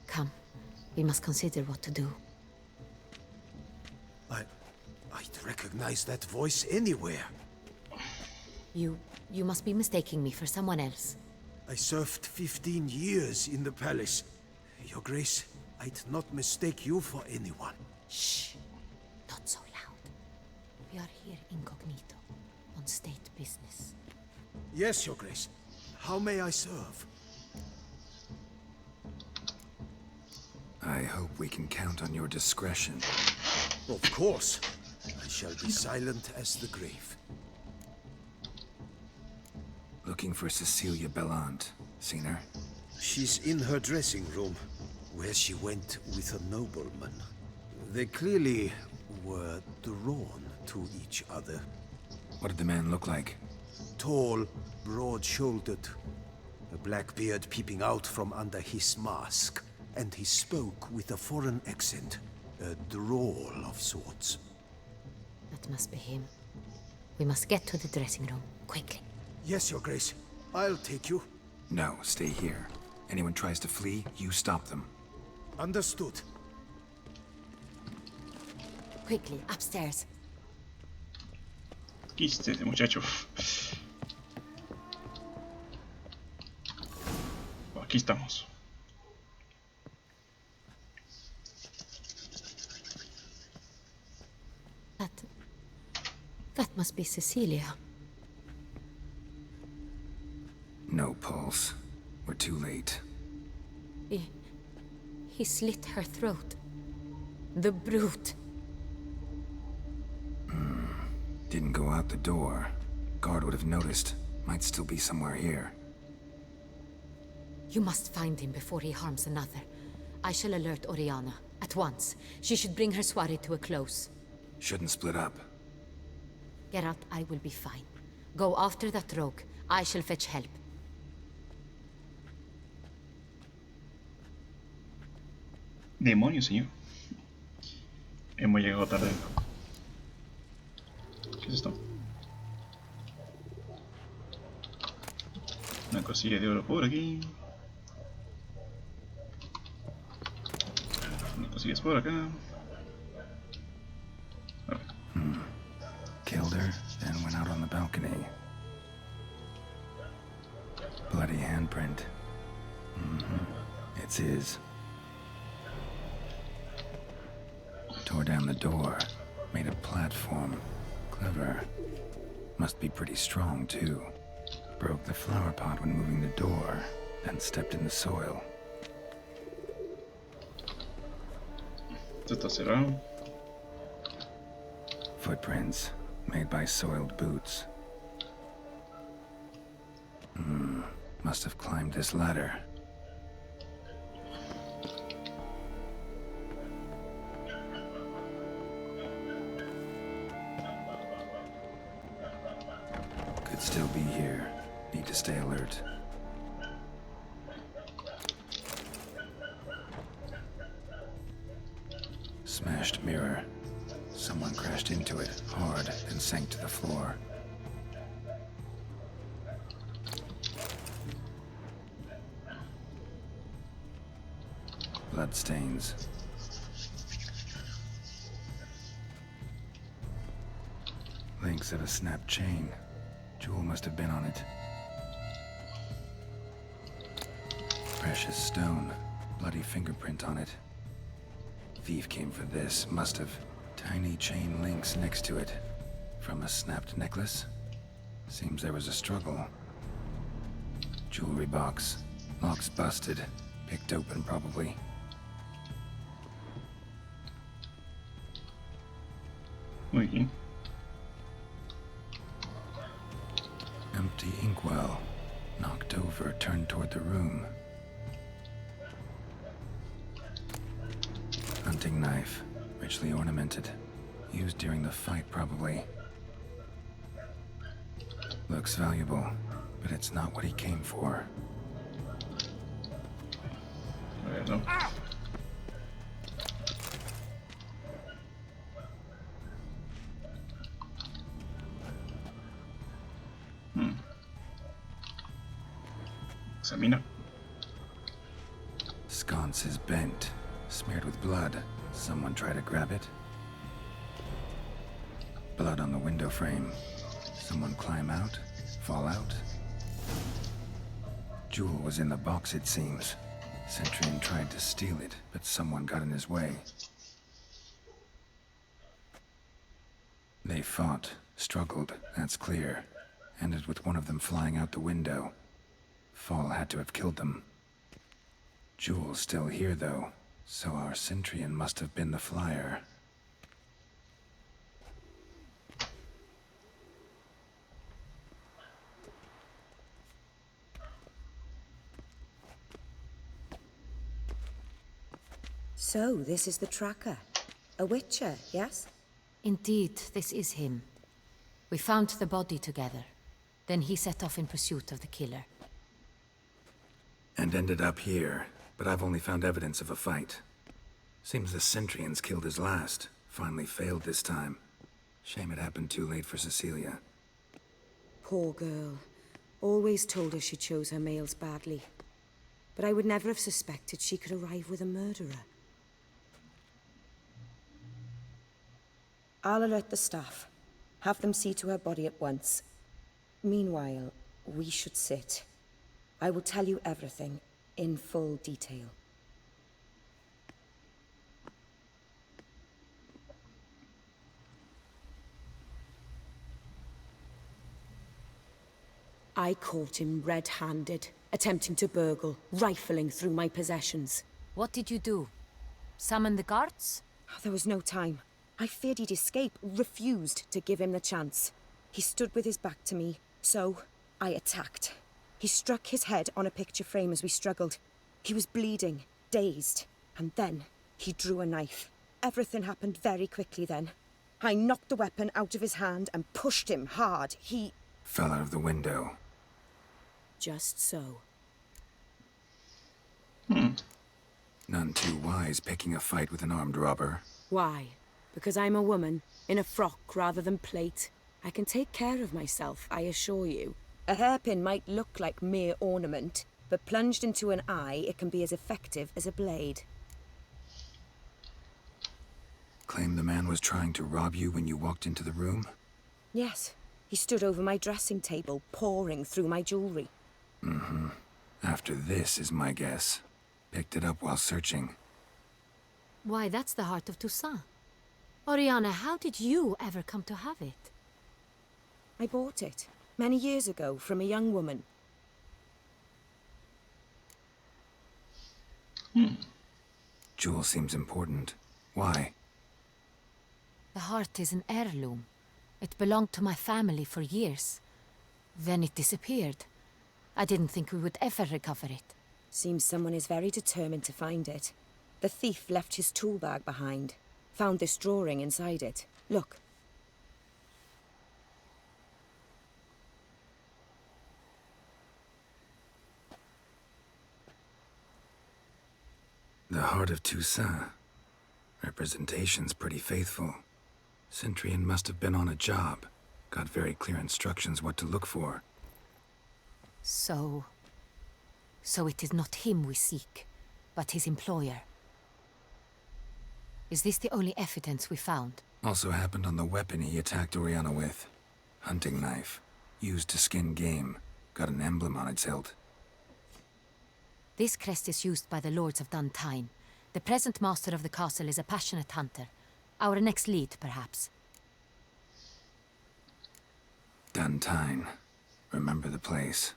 Speaker 11: Come, we must consider what to do.
Speaker 13: I'd recognize that voice anywhere.
Speaker 11: You must be mistaking me for someone else.
Speaker 13: I served 15 years in the palace. Your Grace, I'd not mistake you for anyone.
Speaker 11: Shh! Not so loud. We are here incognito, on state business.
Speaker 13: Yes, Your Grace. How may I serve?
Speaker 3: I hope we can count on your discretion.
Speaker 13: Of course. I shall be silent as the grave.
Speaker 3: Looking for Cecilia Bellant. Seen her?
Speaker 13: She's in her dressing room, where she went with a nobleman. They clearly were drawn to each other.
Speaker 3: What did the man look like?
Speaker 13: Tall, broad-shouldered, a black beard peeping out from under his mask, and he spoke with a foreign accent, a drawl of sorts.
Speaker 11: That must be him. We must get to the dressing room, quickly.
Speaker 13: Yes, Your Grace. I'll take you.
Speaker 3: No, stay here. Anyone tries to flee, you stop them.
Speaker 13: Understood.
Speaker 11: Quickly, upstairs.
Speaker 1: Quiste ese muchacho. Aquí estamos.
Speaker 11: That must be Cecilia.
Speaker 3: No pulse. We're too late.
Speaker 11: He slit her throat. The brute.
Speaker 3: Didn't go out the door. Guard would have noticed. Might still be somewhere here.
Speaker 11: You must find him before he harms another. I shall alert Oriana. At once. She should bring her soirée to a close.
Speaker 3: Shouldn't split up.
Speaker 11: Geralt, I will be fine. Go after that rogue. I shall fetch help.
Speaker 1: Demonios, señor. Hemos llegado tarde. ¿Qué es esto? Una cosilla de oro por aquí. Unas cosillas por acá.
Speaker 3: Killed her, then went out on the balcony. Bloody handprint. It's his. Tore down the door. Made a platform. Clever. Must be pretty strong, too. Broke the flower pot when moving the door, then stepped in the soil.
Speaker 1: Esto está cerrado.
Speaker 3: Footprints, made by soiled boots. Must have climbed this ladder. Could still be here. Need to stay alert. Smashed mirror. Someone crashed into it hard and sank to the floor. Bloodstains. Links of a snapped chain. Jewel must have been on it. Precious stone. Bloody fingerprint on it. Thief came for this. Must have. Tiny chain links next to it. From a snapped necklace? Seems there was a struggle. Jewelry box. Lock's busted. Picked open, probably.
Speaker 1: Wiki.
Speaker 3: Empty inkwell. Knocked over, turned toward the room. Hunting knife. Richly ornamented. Used during the fight, probably. Looks valuable, but it's not what he came for.
Speaker 1: No. Examina.
Speaker 3: Sconce is bent, smeared with blood. Someone try to grab it. Blood on the window frame. Someone climb out, fall out. Jewel was in the box, it seems. Centurion tried to steal it, but someone got in his way. They fought, struggled, that's clear. Ended with one of them flying out the window. Fall had to have killed them. Jewel's still here, though, so our Centurion must have been the flyer.
Speaker 14: So, this is the tracker. A witcher, yes?
Speaker 11: Indeed, this is him. We found the body together. Then he set off in pursuit of the killer.
Speaker 3: And ended up here, but I've only found evidence of a fight. Seems the Centurions killed his last. Finally failed this time. Shame it happened too late for Cecilia.
Speaker 14: Poor girl. Always told her she chose her males badly. But I would never have suspected she could arrive with a murderer. I'll alert the staff. Have them see to her body at once. Meanwhile, we should sit. I will tell you everything, in full detail.
Speaker 6: I caught him red-handed, attempting to burgle, rifling through my possessions.
Speaker 11: What did you do? Summon the guards?
Speaker 6: There was no time. I feared he'd escape, refused to give him the chance. He stood with his back to me, so I attacked. He struck his head on a picture frame as we struggled. He was bleeding, dazed, and then he drew a knife. Everything happened very quickly then. I knocked the weapon out of his hand and pushed him hard. He
Speaker 3: fell out of the window.
Speaker 6: Just so.
Speaker 3: None too wise picking a fight with an armed robber.
Speaker 6: Why? Because I'm a woman, in a frock rather than plate. I can take care of myself, I assure you. A hairpin might look like mere ornament, but plunged into an eye, it can be as effective as a blade.
Speaker 3: Claim the man was trying to rob you when you walked into the room?
Speaker 6: Yes. He stood over my dressing table, pouring through my jewelry.
Speaker 3: Mm-hmm. After this is my guess. Picked it up while searching.
Speaker 11: Why, that's the heart of Toussaint. Oriana, how did you ever come to have it?
Speaker 6: I bought it, many years ago, from a young woman.
Speaker 3: Jewel seems important. Why?
Speaker 11: The heart is an heirloom. It belonged to my family for years. Then it disappeared. I didn't think we would ever recover it.
Speaker 6: Seems someone is very determined to find it. The thief left his tool bag behind. Found this drawing inside it. Look.
Speaker 3: The heart of Toussaint. Representation's pretty faithful. Centurion must have been on a job. Got very clear instructions what to look for.
Speaker 11: So it is not him we seek, but his employer. Is this the only evidence we found?
Speaker 3: Also happened on the weapon he attacked Oriana with. Hunting knife. Used to skin game. Got an emblem on its hilt.
Speaker 11: This crest is used by the Lords of Duntine. The present master of the castle is a passionate hunter. Our next lead, perhaps.
Speaker 3: Duntine. Remember the place.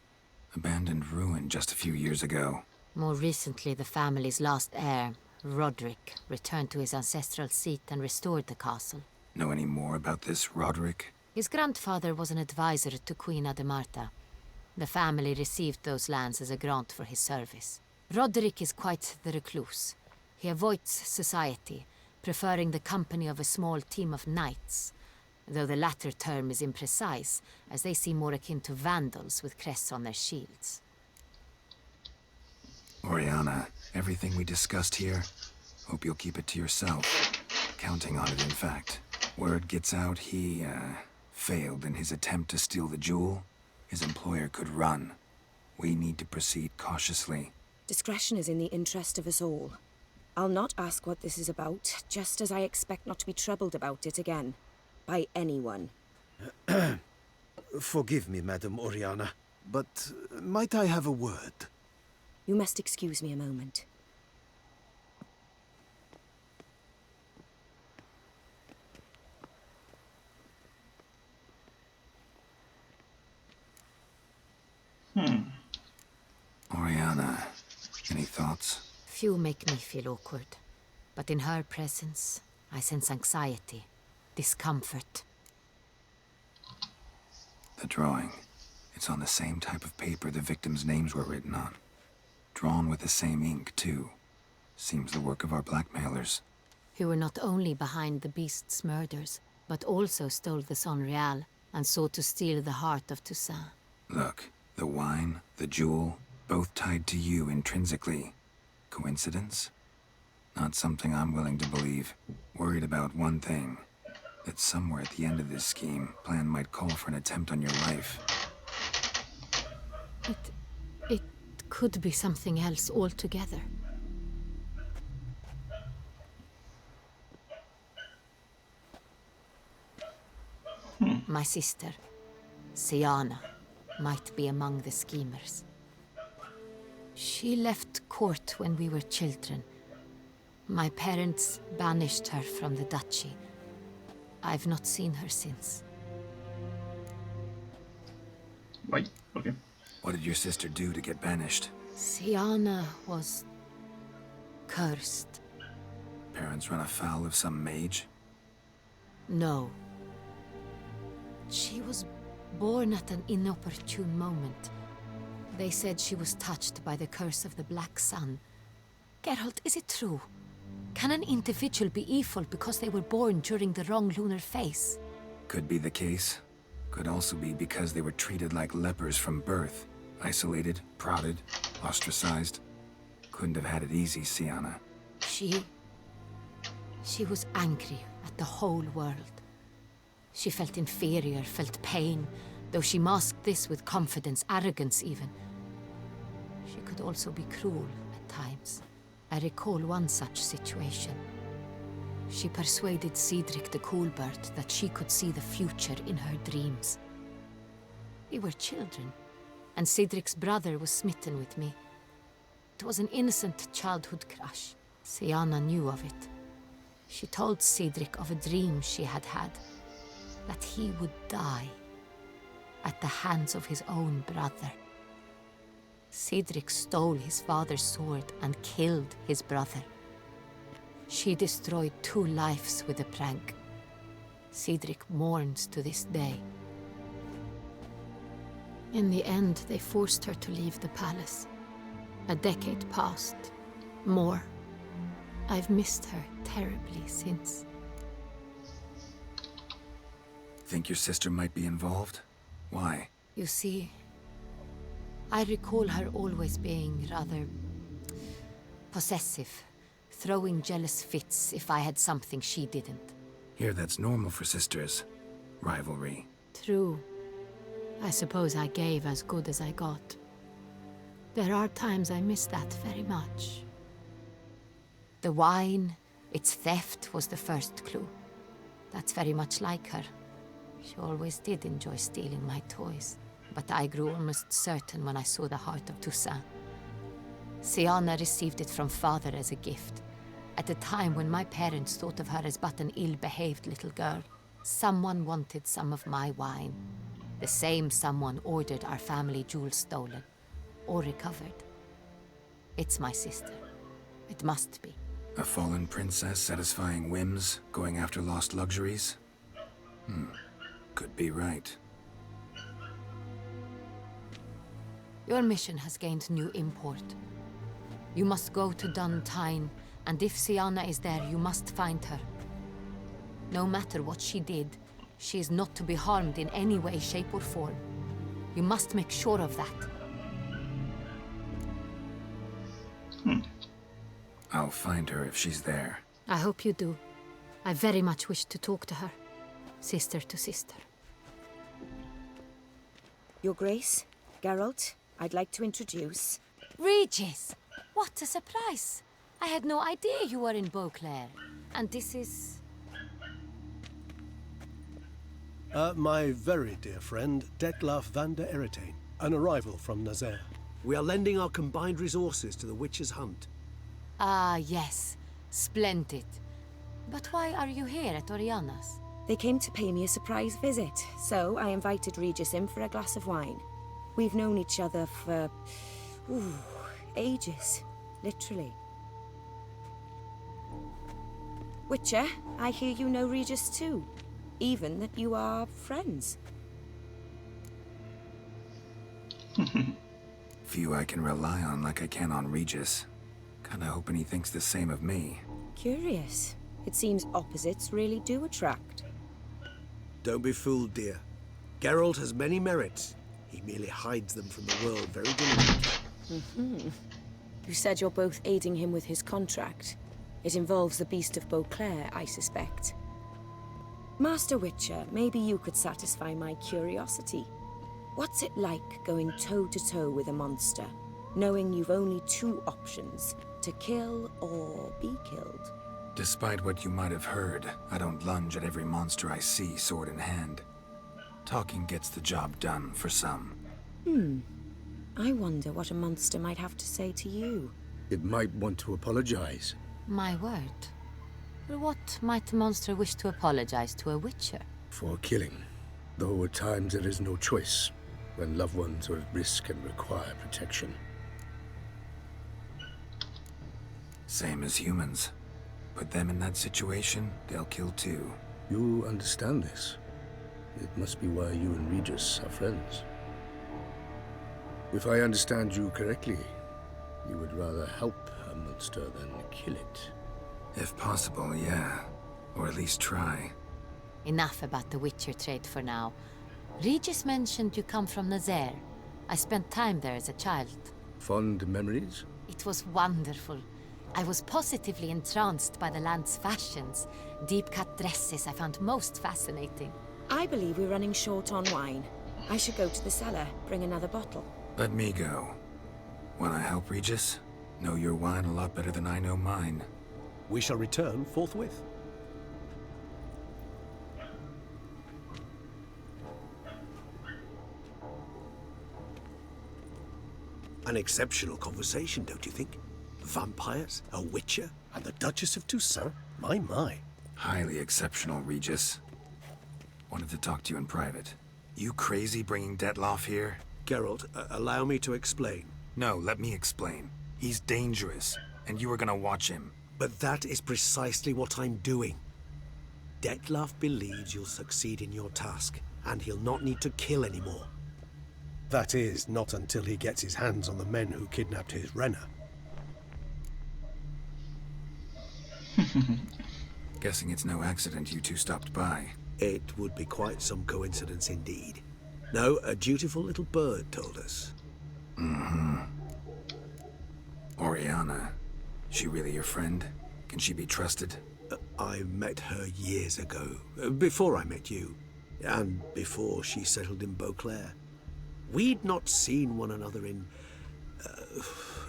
Speaker 3: Abandoned ruin just a few years ago.
Speaker 11: More recently, the family's last heir, Roderick, returned to his ancestral seat and restored the castle.
Speaker 3: Know any more about this Roderick?
Speaker 11: His grandfather was an advisor to Queen Ademarta. The family received those lands as a grant for his service. Roderick is quite the recluse. He avoids society, preferring the company of a small team of knights, though the latter term is imprecise, as they seem more akin to vandals with crests on their shields.
Speaker 3: Oriana, everything we discussed here, hope you'll keep it to yourself. Counting on it, in fact. Word gets out he, failed in his attempt to steal the jewel. His employer could run. We need to proceed cautiously.
Speaker 6: Discretion is in the interest of us all. I'll not ask what this is about, just as I expect not to be troubled about it again. By anyone.
Speaker 13: Forgive me, Madam Oriana, but might I have a word?
Speaker 6: You must excuse me a moment.
Speaker 3: Oriana, any thoughts?
Speaker 11: Few make me feel awkward, but in her presence, I sense anxiety, discomfort.
Speaker 3: The drawing. It's on the same type of paper the victims' names were written on. Drawn with the same ink, too. Seems the work of our blackmailers.
Speaker 11: Who were not only behind the beast's murders, but also stole the Son Real and sought to steal the heart of Toussaint.
Speaker 3: Look, the wine, the jewel, both tied to you intrinsically. Coincidence? Not something I'm willing to believe. Worried about one thing. That somewhere at the end of this scheme, plan might call for an attempt on your life.
Speaker 11: It could be something else altogether. My sister, Siana, might be among the schemers. She left court when we were children. My parents banished her from the duchy. I've not seen her since.
Speaker 1: Why? Okay.
Speaker 3: What did your sister do to get banished?
Speaker 11: Siana was cursed.
Speaker 3: Parents run afoul of some mage?
Speaker 11: No. She was born at an inopportune moment. They said she was touched by the curse of the Black Sun. Geralt, is it true? Can an individual be evil because they were born during the wrong lunar phase?
Speaker 3: Could be the case. Could also be because they were treated like lepers from birth. Isolated, prodded, ostracized. Couldn't have had it easy, Siana.
Speaker 11: She was angry at the whole world. She felt inferior, felt pain, though she masked this with confidence, arrogance even. She could also be cruel at times. I recall one such situation. She persuaded Cedric the Coolbird that she could see the future in her dreams. We were children, and Cedric's brother was smitten with me. It was an innocent childhood crush. Siana knew of it. She told Cedric of a dream she had had, that he would die at the hands of his own brother. Cedric stole his father's sword and killed his brother. She destroyed 2 lives with a prank. Cedric mourns to this day. In the end, they forced her to leave the palace. A decade passed. More. I've missed her terribly since.
Speaker 3: Think your sister might be involved? Why?
Speaker 11: You see, I recall her always being rather possessive, throwing jealous fits if I had something she didn't.
Speaker 3: Here, that's normal for sisters. Rivalry.
Speaker 11: True. I suppose I gave as good as I got. There are times I miss that very much. The wine, its theft, was the first clue. That's very much like her. She always did enjoy stealing my toys, but I grew almost certain when I saw the heart of Toussaint. Siana received it from father as a gift, at a time when my parents thought of her as but an ill-behaved little girl. Someone wanted some of my wine. The same someone ordered our family jewels stolen, or recovered. It's my sister. It must be.
Speaker 3: A fallen princess satisfying whims, going after lost luxuries? Could be right.
Speaker 11: Your mission has gained new import. You must go to Dun Tyne, and if Siana is there, you must find her. No matter what she did, she is not to be harmed in any way, shape, or form. You must make sure of that.
Speaker 3: I'll find her if she's there.
Speaker 11: I hope you do. I very much wish to talk to her. Sister to sister.
Speaker 6: Your Grace, Geralt, I'd like to introduce...
Speaker 11: Regis! What a surprise! I had no idea you were in Beauclair. And this is...
Speaker 16: My very dear friend, Detlaf van der Eretain, an arrival from Nazaire.
Speaker 12: We are lending our combined resources to the Witch's Hunt.
Speaker 11: Ah, yes. Splendid. But why are you here at Oriana's?
Speaker 6: They came to pay me a surprise visit, so I invited Regis in for a glass of wine. We've known each other for... ages. Literally. Witcher, I hear you know Regis too. Even that you are friends.
Speaker 3: Few I can rely on like I can on Regis. Kinda hoping he thinks the same of me.
Speaker 6: Curious. It seems opposites really do attract.
Speaker 12: Don't be fooled, dear. Geralt has many merits. He merely hides them from the world very diligently.
Speaker 6: You said you're both aiding him with his contract. It involves the Beast of Beauclair, I suspect. Master Witcher, maybe you could satisfy my curiosity. What's it like going toe-to-toe with a monster, knowing you've only 2 options, to kill or be killed?
Speaker 3: Despite what you might have heard, I don't lunge at every monster I see sword in hand. Talking gets the job done for some.
Speaker 6: I wonder what a monster might have to say to you.
Speaker 13: It might want to apologize.
Speaker 11: My word. For what might a monster wish to apologize to a witcher?
Speaker 13: For killing. Though at times there is no choice.
Speaker 17: when loved ones are at risk and require protection.
Speaker 3: Same as humans. Put them in that situation, they'll kill too.
Speaker 17: You understand this. It must be why you and Regis are friends. If I understand you correctly, you would rather help a monster than kill it.
Speaker 3: If possible, yeah. Or at least try.
Speaker 11: Enough about the Witcher trade for now. Regis mentioned you come from Nazaire. I spent time there as a child.
Speaker 17: Fond memories?
Speaker 11: It was wonderful. I was positively entranced by the land's fashions. Deep-cut dresses I found most fascinating.
Speaker 6: I believe we're running short on wine. I should go to the cellar, bring another bottle.
Speaker 3: Let me go. Wanna help, Regis? Know your wine a lot better than I know mine.
Speaker 16: We shall return forthwith.
Speaker 13: An exceptional conversation, don't you think? Vampires, a witcher,
Speaker 16: and the Duchess of Toussaint? My.
Speaker 3: Highly exceptional, Regis. Wanted to talk to you in private. You crazy bringing Detloff here?
Speaker 13: Geralt, allow me to explain.
Speaker 3: No, let me explain. He's dangerous, and you were gonna watch him.
Speaker 13: But that is precisely what I'm doing. Detloff believes you'll succeed in your task, and he'll not need to kill anymore.
Speaker 16: That is, not until he gets his hands on the men who kidnapped his Renner.
Speaker 3: Guessing it's no accident you two stopped by.
Speaker 13: It would be quite some coincidence indeed. No, a dutiful little bird told us.
Speaker 3: Mm-hmm. Oriana. She really your friend? Can she be trusted?
Speaker 13: I met her years ago. Before I met you. And before she settled in Beauclair. We'd not seen one another in...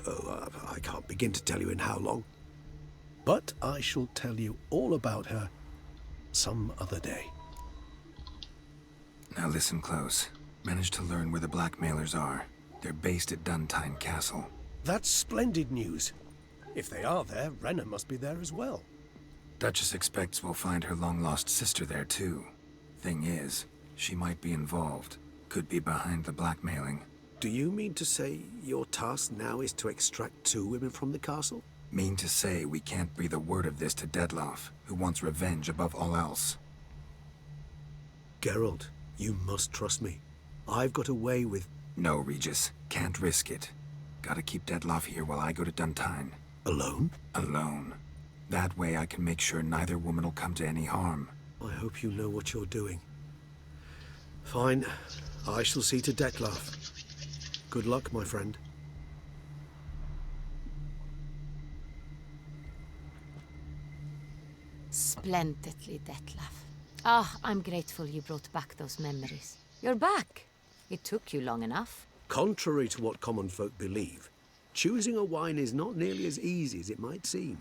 Speaker 13: I can't begin to tell you in how long.
Speaker 16: But I shall tell you all about her some other day.
Speaker 3: Now listen close. Managed to learn where the blackmailers are. They're based at Duntine Castle.
Speaker 16: That's splendid news. If they are there, Renner must be there as well.
Speaker 3: Duchess expects we'll find her long-lost sister there too. Thing is, she might be involved. Could be behind the blackmailing.
Speaker 13: Do you mean to say your task now is to extract 2 women from the castle?
Speaker 3: Mean to say we can't breathe a word of this to Detloff, who wants revenge above all else.
Speaker 13: Geralt, you must trust me. I've got away with...
Speaker 3: No, Regis. Can't risk it. Gotta keep Detloff here while I go to Duntine.
Speaker 13: Alone?
Speaker 3: Alone. That way I can make sure neither woman will come to any harm.
Speaker 13: I hope you know what you're doing. Fine. I shall see to Detloff. Good luck, my friend.
Speaker 11: Splendidly, Detloff. Ah, I'm grateful you brought back those memories. You're back. It took you long enough.
Speaker 13: Contrary to what common folk believe, choosing a wine is not nearly as easy as it might seem.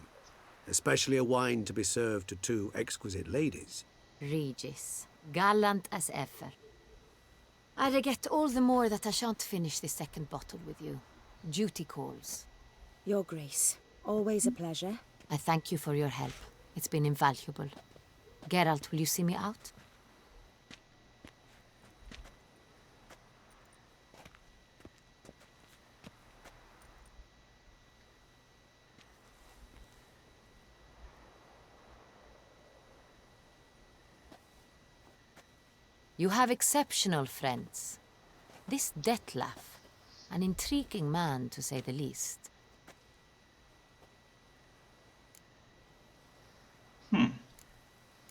Speaker 13: Especially a wine to be served to 2 exquisite ladies.
Speaker 11: Regis, gallant as ever. I regret all the more that I shan't finish this second bottle with you. Duty calls.
Speaker 6: Your Grace, always a pleasure.
Speaker 11: I thank you for your help. It's been invaluable. Geralt, will you see me out? You have exceptional friends. This Detloff, an intriguing man to say the least.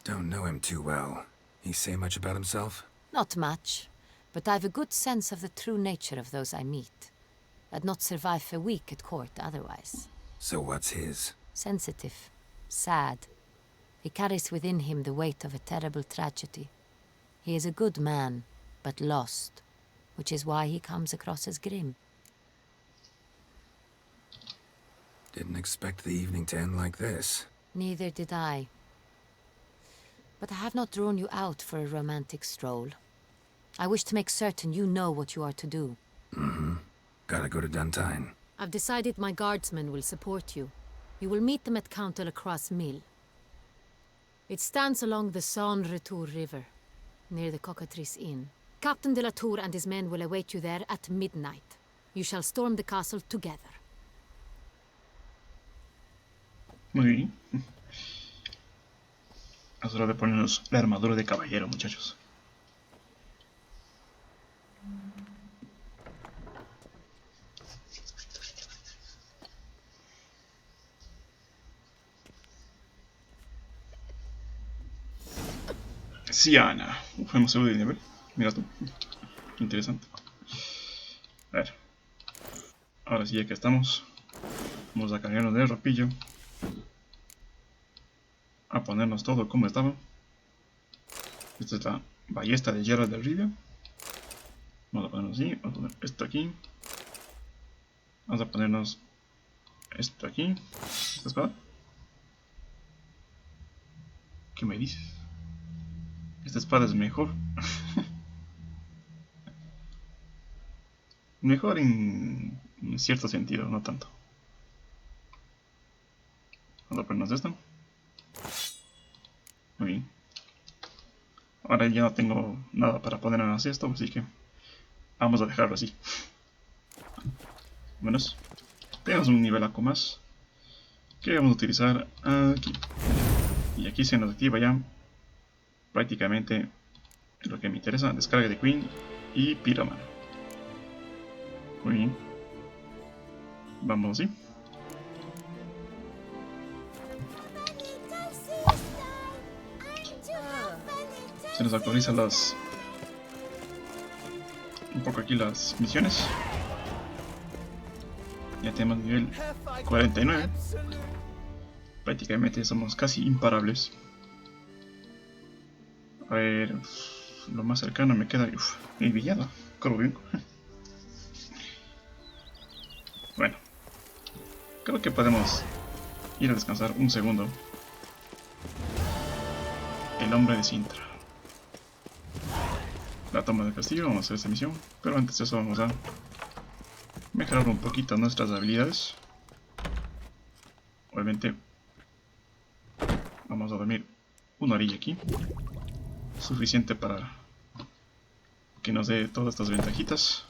Speaker 3: Don't know him too well. He say much about himself?
Speaker 11: Not much, but I've a good sense of the true nature of those I meet. I'd not survive a week at court otherwise.
Speaker 3: So what's his?
Speaker 11: Sensitive, sad. He carries within him the weight of a terrible tragedy. He is a good man, but lost, which is why he comes across as grim.
Speaker 3: Didn't expect the evening to end like this.
Speaker 11: Neither did I. But I have not drawn you out for a romantic stroll. I wish to make certain you know what you are to do.
Speaker 3: Mm-hmm. Gotta go to Duntine.
Speaker 11: I've decided my guardsmen will support you. You will meet them at Count Delacroix's mill. It stands along the Saône-Retour River, near the Cockatrice Inn. Captain de la Tour and his men will await you there at midnight. You shall storm the castle together.
Speaker 1: Muy bien. Es hora de ponernos la armadura de caballero, muchachos. Siana. Hemos subido de nivel. Mira tú. Interesante. A ver. Ahora sí, ya que estamos. Vamos a cambiarnos de ropillo. A ponernos todo como estaba. Esta es la ballesta de hierro del Rivia. Vamos a ponernos así. Vamos a poner esto aquí. Vamos a ponernos esto aquí. ¿Esta espada? ¿Qué me dices? Esta espada es mejor. Mejor en cierto sentido, no tanto. Vamos a ponernos esto. Muy bien. Ahora ya no tengo nada para ponernos esto, así que vamos a dejarlo así. Menos. Tenemos un nivel aco más que vamos a utilizar aquí. Y aquí se nos activa ya prácticamente lo que me interesa: descarga de Queen y Pyroman. Muy bien. Vamos así. Se nos actualizan un poco aquí las misiones. Ya tenemos nivel 49. Prácticamente somos casi imparables. A ver, lo más cercano me queda el villano, creo bien. Bueno, creo que podemos ir a descansar un segundo. El hombre de Sintra. La toma del castillo, vamos a hacer esta misión. Pero antes de eso vamos a mejorar un poquito nuestras habilidades. Obviamente vamos a dormir una orilla aquí. Suficiente para que nos dé todas estas ventajitas.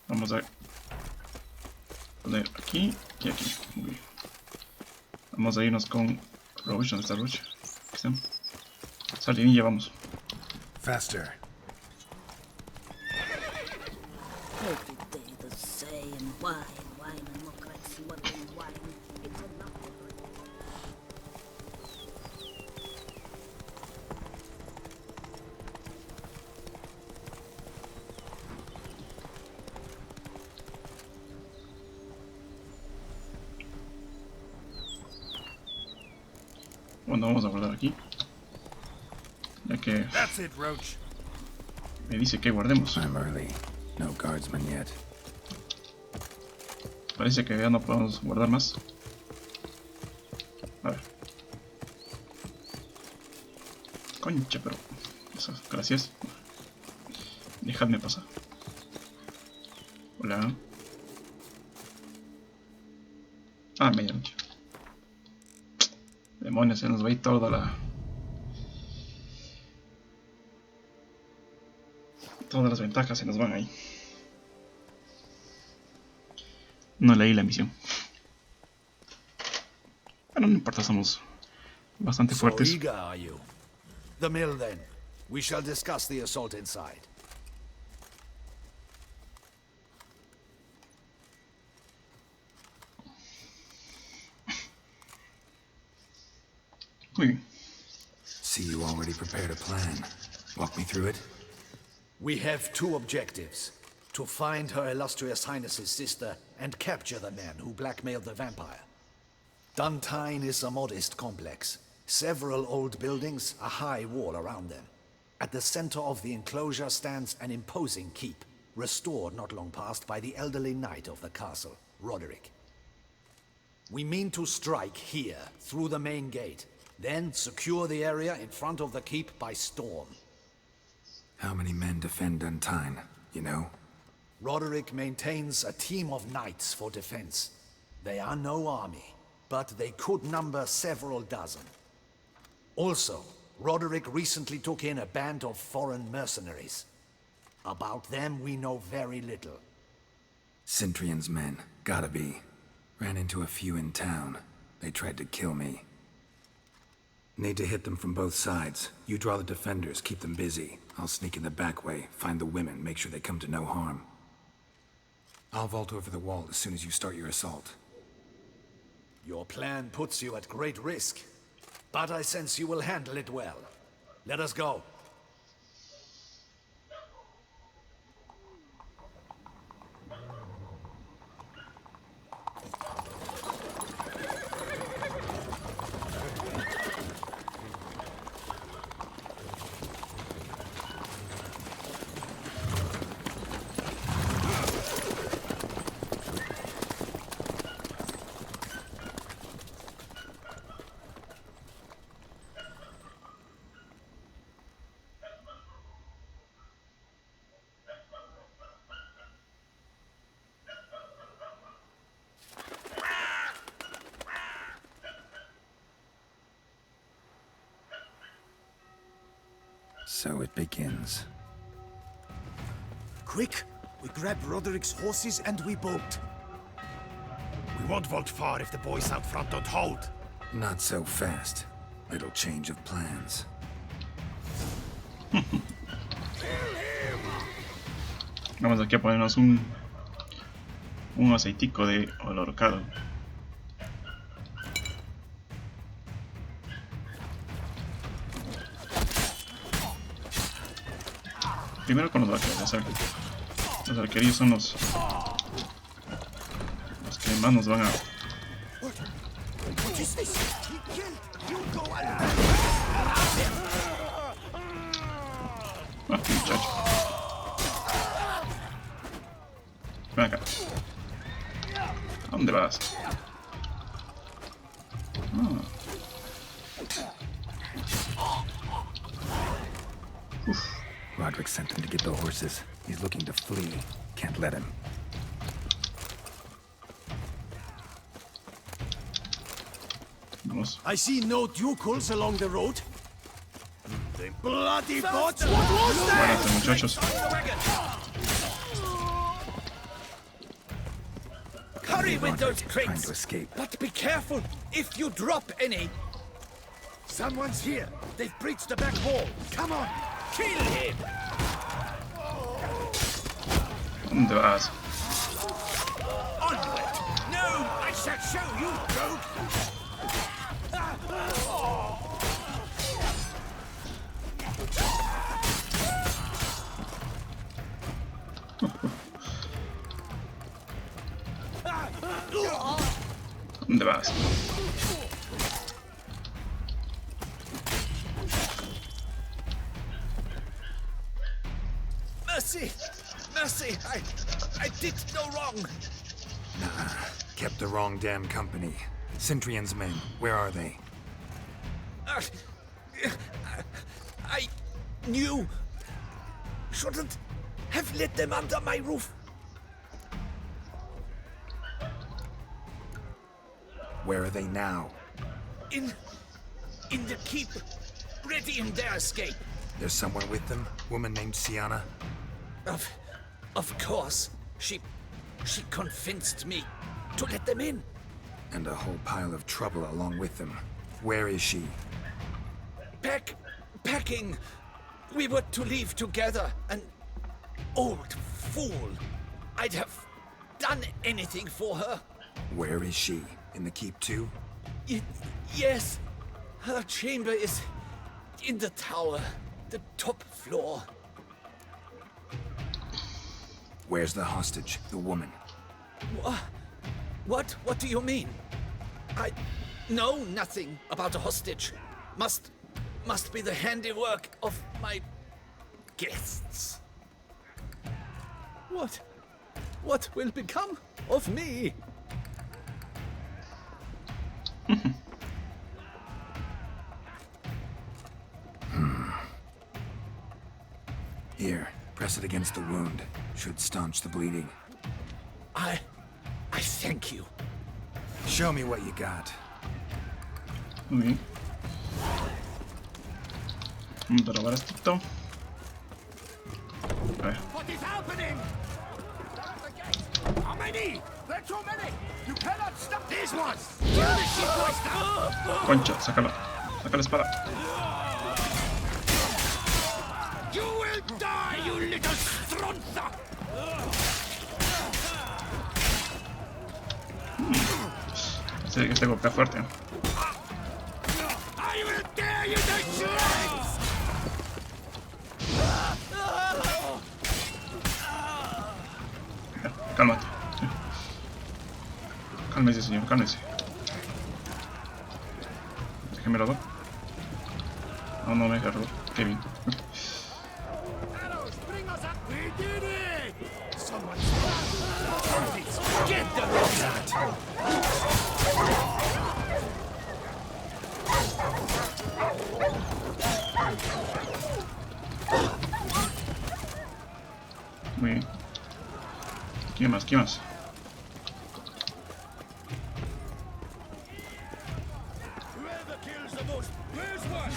Speaker 1: Vamos a poner aquí y aquí. Muy bien. Vamos a irnos con Roach. ¿Dónde está Roach? Aquí está. Salinilla, vamos.
Speaker 3: Faster.
Speaker 14: Every day the same wine and look like swirling wine. It's enough.
Speaker 1: Bueno, vamos a guardar aquí. Ya que me dice que guardemos.
Speaker 3: No guardsman yet.
Speaker 1: Parece que ya no podemos guardar más. A ver. Concha, pero... Gracias. Dejadme pasar. Hola. Ah, medianoche. Demonios, se nos va a ir toda la... Todas las ventajas se nos van ahí. No leí la misión. Bueno, no importa, somos bastante fuertes.
Speaker 5: So eager, are you? The mill, then. We shall discuss the assault inside.
Speaker 1: Muy bien.
Speaker 3: See, you already prepared a plan. Walk me through it.
Speaker 5: We have two objectives. To find Her Illustrious Highness's sister and capture the men who blackmailed the vampire. Duntine is a modest complex. Several old buildings, a high wall around them. At the center of the enclosure stands an imposing keep, restored not long past by the elderly knight of the castle, Roderick. We mean to strike here, through the main gate, then secure the area in front of the keep by storm.
Speaker 3: How many men defend Duntine, you know?
Speaker 5: Roderick maintains a team of knights for defense. They are no army, but they could number several dozen. Also, Roderick recently took in a band of foreign mercenaries. About them, we know very little.
Speaker 3: Cintrian's men, gotta be. Ran into a few in town. They tried to kill me. Need to hit them from both sides. You draw the defenders, keep them busy. I'll sneak in the back way, find the women, make sure they come to no harm. I'll vault over the wall as soon as you start your assault.
Speaker 5: Your plan puts you at great risk, but I sense you will handle it well. Let us go.
Speaker 3: So it begins.
Speaker 13: Quick! We grab Roderick's horses and we bolt. We won't vault far if the boys out front don't hold.
Speaker 3: Not so fast. Little change of plans.
Speaker 1: Vamos aquí a ponernos un aceitico de olorcado. Primero con los vaqueros, los arquerillos son los que más nos van a... Muchacho. Ven acá. ¿A dónde vas?
Speaker 3: Roderick sent them to get the horses. He's looking to flee. Can't let him.
Speaker 1: Vamos.
Speaker 13: I see no ducals along the road. The bloody bots! What was that?
Speaker 1: Buenas, muchachos.
Speaker 5: Hurry with those
Speaker 3: Trying
Speaker 5: crates!
Speaker 3: to escape.
Speaker 5: But be careful if you drop any.
Speaker 13: Someone's here. They've breached the back wall. Come on!
Speaker 5: Kill him!
Speaker 1: ¿Dónde vas?
Speaker 5: Onward! No! I shall show you, rogue!
Speaker 1: ¿Dónde vas?
Speaker 5: Mercy! Mercy! I did no wrong!
Speaker 3: Nah, kept the wrong damn company. Cintrian's men, where are they?
Speaker 5: I knew... shouldn't have let them under my roof.
Speaker 3: Where are they now?
Speaker 5: In the keep, readying their escape.
Speaker 3: There's someone with them? Woman named Sienna?
Speaker 5: Of course. She convinced me to let them in.
Speaker 3: And a whole pile of trouble along with them. Where is she?
Speaker 5: Packing. We were to leave together. An old fool. I'd have done anything for her.
Speaker 3: Where is she? In the keep too?
Speaker 5: Yes. Her chamber is in the tower. The top floor.
Speaker 3: Where's the hostage, the woman?
Speaker 5: What do you mean? I know nothing about a hostage. Must be the handiwork of my guests. What will become of me?
Speaker 3: Here, press it against the wound. Should staunch the bleeding.
Speaker 5: I thank you.
Speaker 3: Show me what you got.
Speaker 1: Okay. Vamos a robar esto. A ver.
Speaker 15: What is happening? How many? There are too many. You cannot stop these ones.
Speaker 1: Concha, sácala. Saca la espada.
Speaker 15: You will die, you little stronza.
Speaker 1: Este golpe es fuerte.
Speaker 15: I will tear you to shreds.
Speaker 1: Cálmate. Cálmese, señor, cálmese. Déjeme robar. No, no me deja robar. Qué bien.
Speaker 15: Arrows, bring us up. We did it. Someone get them on that.
Speaker 1: Muy bien. ¿Quién más? ¿Quién más?
Speaker 15: Whoever kills the most, where's one?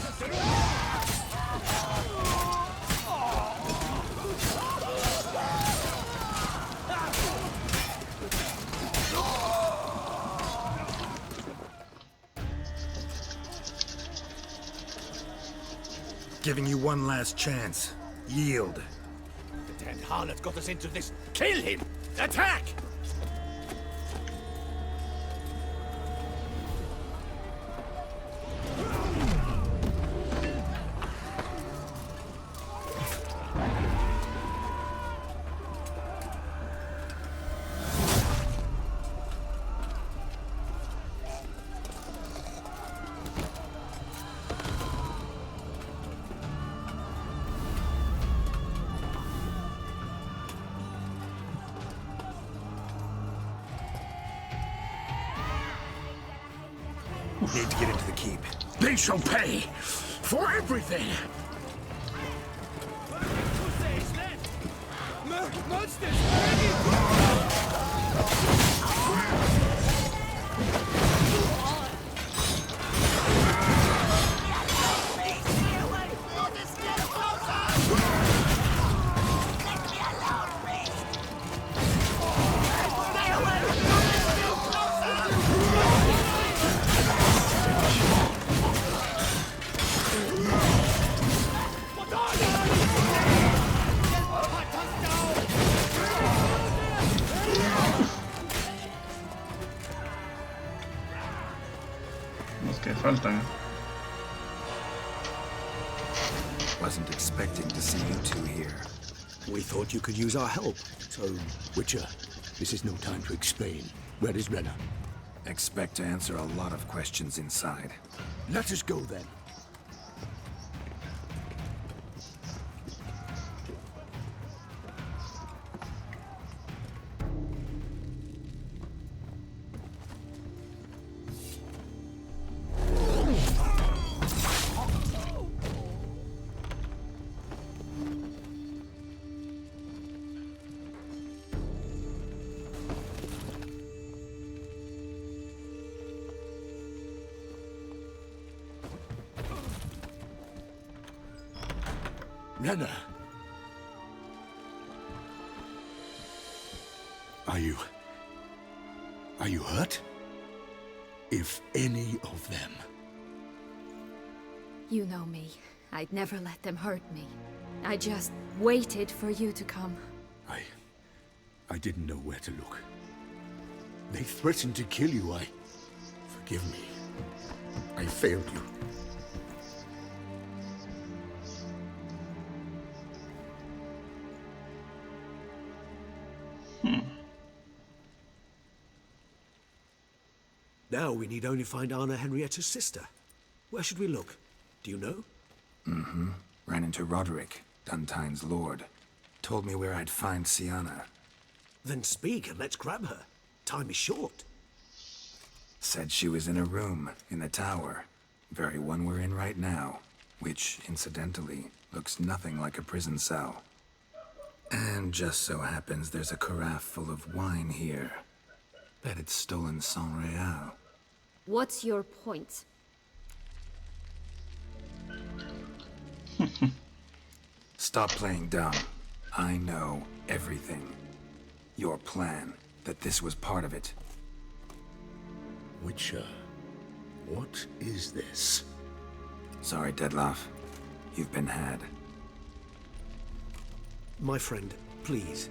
Speaker 3: Giving you one last chance. Yield.
Speaker 15: The damned harlot got us into this. Kill him! Attack!
Speaker 3: Need to get into the keep.
Speaker 15: They shall pay for everything! Monsters!
Speaker 1: Los que faltan.
Speaker 3: Wasn't expecting to see you two here.
Speaker 16: We thought you could use our help. So,
Speaker 17: Witcher, this is no time to explain. Where is Renna?
Speaker 3: Expect to answer a lot of questions inside.
Speaker 16: let us go then. Renna! Are you hurt? If any of them.
Speaker 18: You know me. I'd never let them hurt me. I just waited for you to come.
Speaker 17: I didn't know where to look. They threatened to kill you. Forgive me. I failed you.
Speaker 16: Now we need only find Anna Henrietta's sister. Where should we look? Do you know?
Speaker 3: Mm-hmm. Ran into Roderick, Duntine's lord. Told me where I'd find Sienna.
Speaker 16: Then speak and let's grab her. Time is short.
Speaker 3: Said she was in a room in the tower. Very one we're in right now. Which, incidentally, looks nothing like a prison cell. And just so happens there's a carafe full of wine here. Bet it's stolen San Real.
Speaker 18: What's your point?
Speaker 3: Stop playing dumb. I know everything. Your plan, that this was part of it.
Speaker 17: Witcher, what is this?
Speaker 3: Sorry, Dettlaff. You've been had.
Speaker 16: My friend, please.